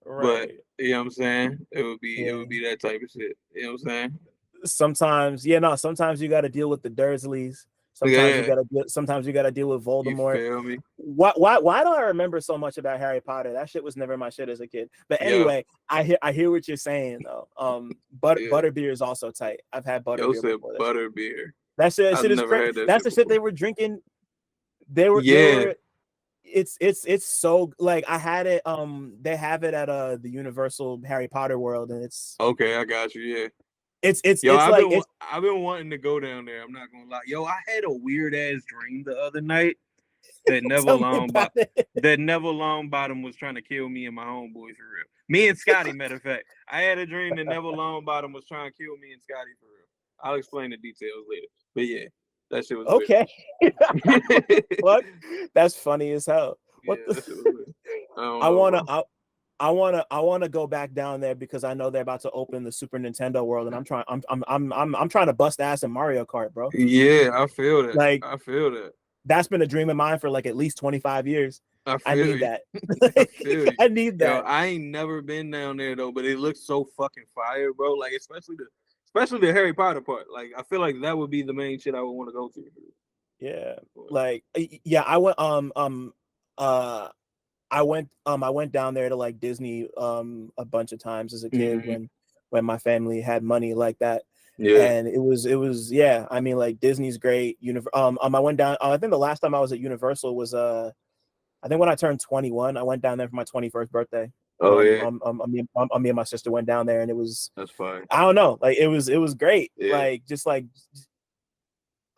But Right. you know what I'm saying? It would Yeah. be that type of shit. You know what I'm saying? Sometimes you got to deal with the Dursleys. Yeah. Sometimes you got to deal with You Voldemort. feel me? Why do I remember so much about Harry Potter? That shit was never my shit as a kid. But Yo, anyway, I hear what you're saying though. yeah. Butterbeer is also tight. I've had Yo butterbeer said before. butter beer. That I've shit is never crazy. had that That's shit the shit before. they were drinking. They Yeah. were it's so like I had it they have it at the Universal Harry Potter World, and it's Okay, I got you. Yeah. it's Yo, it's like it's I've been wanting to go down there. I'm not gonna lie. Yo, I had a weird ass dream the other night that tell me about it. Neville Longbottom was trying to kill me and my homeboy for real. Me and Scotty, matter of fact. I had a dream that Neville Longbottom was trying to kill me and Scotty for real. I'll explain the details later. But yeah, that shit was Okay. weird. What? That's funny as hell. Yeah, What the that shit was weird. I don't I know, wanna bro. I wanna go back down there because I know they're about to open the Super Nintendo world, and I'm trying to bust ass in Mario Kart, bro. Yeah, I feel that. Like I feel that. that's been a dream of mine for like at least 25 years. I I feel need you. that. I feel you. I need Yo, that. I ain't never been down there though, but it looks so fucking fire, bro. Like especially the Harry Potter part. Like I feel like that would be the main shit I would want to go to. Yeah. Like yeah, I went uh I went down there to like Disney a bunch of times as a kid when my family had money like that. Yeah. And it was yeah, I mean like Disney's great. I went down I think the last time I was at Universal was I think when I turned 21, I went down there for my 21st birthday. Oh yeah. Me and my sister went down there, and it was That's fine. I don't know, like it was great. Yeah. Like just like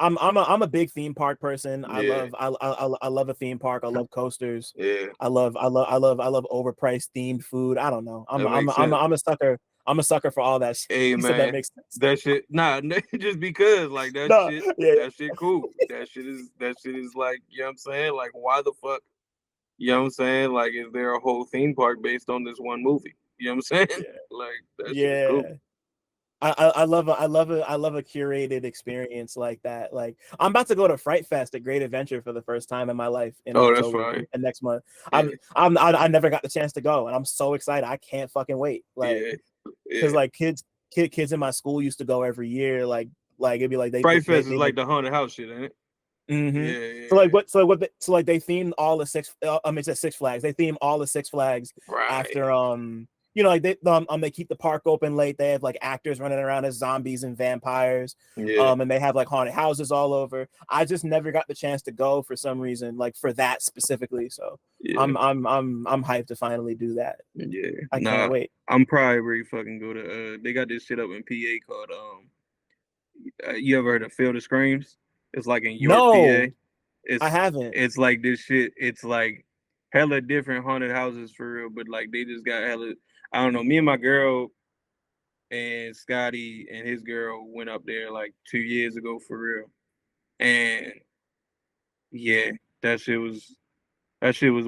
I'm a big theme park person. I Yeah. love a theme park. I love coasters. Yeah. I love overpriced themed food. I don't know. That makes sense. I'm a sucker. I'm a sucker for all that shit. Hey So that man, makes sense. that shit. Nah, just because like No, yeah. that shit cool. That shit is like, you know what I'm saying? Like, why the fuck? You know what I'm saying? Like, is there a whole theme park based on this one movie? You know what I'm saying? Yeah. Like, that shit is Yeah. cool. I love a curated experience like that. Like I'm about to go to Fright Fest at Great Adventure for the first time in my life in That's October fine. and next month. Yeah. I never got the chance to go, and I'm so excited. I can't fucking wait. Like because like kids in my school used to go every year. Like it'd be like Fright Fest is like the haunted house shit, ain't it? Mm-hmm. Yeah. So like they themed all the it's at Six Flags. They theme all the Six Flags after like they keep the park open late. They have like actors running around as zombies and vampires. Yeah. And they have like haunted houses all over. I just never got the chance to go for some reason, like for that specifically. So Yeah. I'm hyped to finally do that. Yeah. I can't wait. I'm probably ready to fucking go to they got this shit up in PA called you ever heard of Field of Screams? It's like in York, PA. I haven't. It's like this shit. It's like hella different haunted houses for real, but like they just got hella. I don't know. Me and my girl and Scotty and his girl went up there like 2 years ago for real, and yeah, that shit was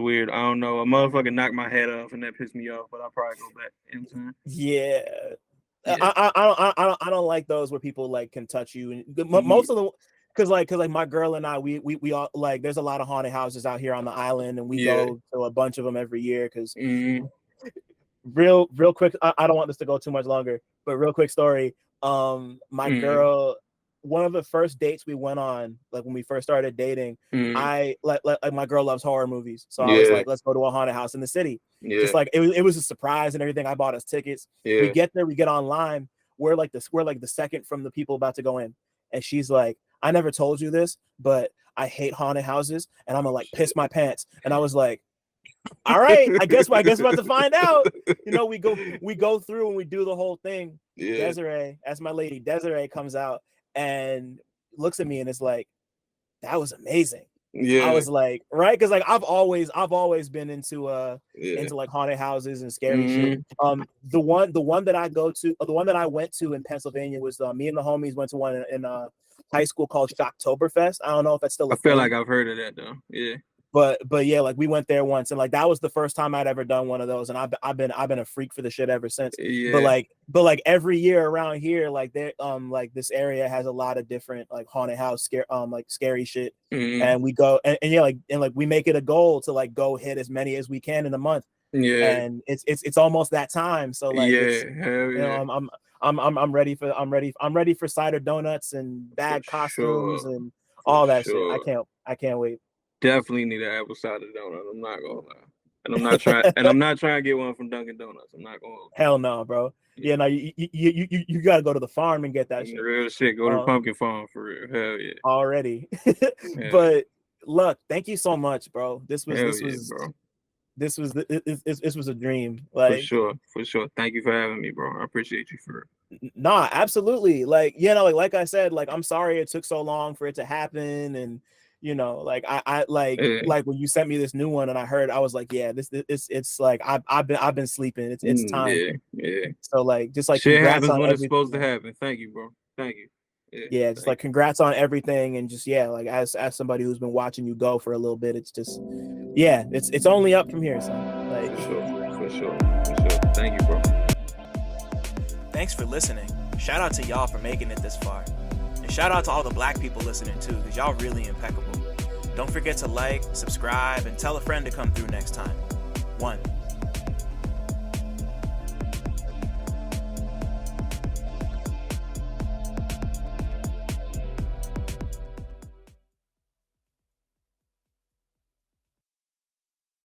weird. I don't know. A motherfucker knocked my head off, and that pissed me off. But I'll probably go back. You know what I'm saying? Yeah. Yeah. I don't like those where people like can touch you, and most of the because like my girl and I we all like there's a lot of haunted houses out here on the island, and we go to a bunch of them every year because real quick, I don't want this to go too much longer, but real quick story. My girl, one of the first dates we went on, like when we first started dating, I like my girl loves horror movies, so I was like, let's go to a haunted house in the city. Just like it was a surprise and everything. I bought us tickets. We get there, we get online. We're like the second from the people about to go in, and she's like, I never told you this, but I hate haunted houses, and I'm gonna like piss my pants. And I was like, all right, I guess we're about to find out. You know, we go through and we do the whole thing. Desiree, that's my lady. Desiree comes out and looks at me and is like, that was amazing. I was like, right, because like I've always been into like haunted houses and scary shit. The one that I go to, the one that I went to in Pennsylvania was me and the homies went to one in high school called Shocktoberfest. I don't know if that's still a I feel thing. like I've heard of that though. Yeah. but yeah, like we went there once, and like that was the first time I'd ever done one of those, and I've been a freak for the shit ever since. Yeah. But like every year around here, like there like this area has a lot of different like haunted house scary shit, and we go and yeah, like we make it a goal to like go hit as many as we can in a month. Yeah. And it's almost that time, so like it's, Hell you know, yeah. I'm ready for cider donuts and For bag costumes sure. and For all that shit. sure. I can't wait. Definitely need an apple cider donut. I'm not gonna lie. And I'm not trying to get one from Dunkin' Donuts. I'm not gonna. Hell no, bro. Yeah, no, you gotta go to the farm and get that shit. Real shit. Go to the pumpkin farm for real. Hell yeah. Already. But look, thank you so much, bro. This was bro. This was a dream. Like for sure. Thank you for having me, bro. I appreciate you for it. Nah, absolutely. Like, you know, like I said, like I'm sorry it took so long for it to happen, and you know, like I like when you sent me this new one and I heard, I was like, yeah, this it's like I've been sleeping. It's time. Yeah. So like just like shit congrats happens on when everything. It's supposed to happen. Thank you, bro. Thank you. Yeah, just like congrats on everything, and just like as somebody who's been watching you go for a little bit, it's just it's only up from here, son. Like for sure. Thank you, bro. Thanks for listening. Shout out to y'all for making it this far, and shout out to all the Black people listening too, because y'all really impeccable. Don't forget to like, subscribe, and tell a friend to come through next time. 1.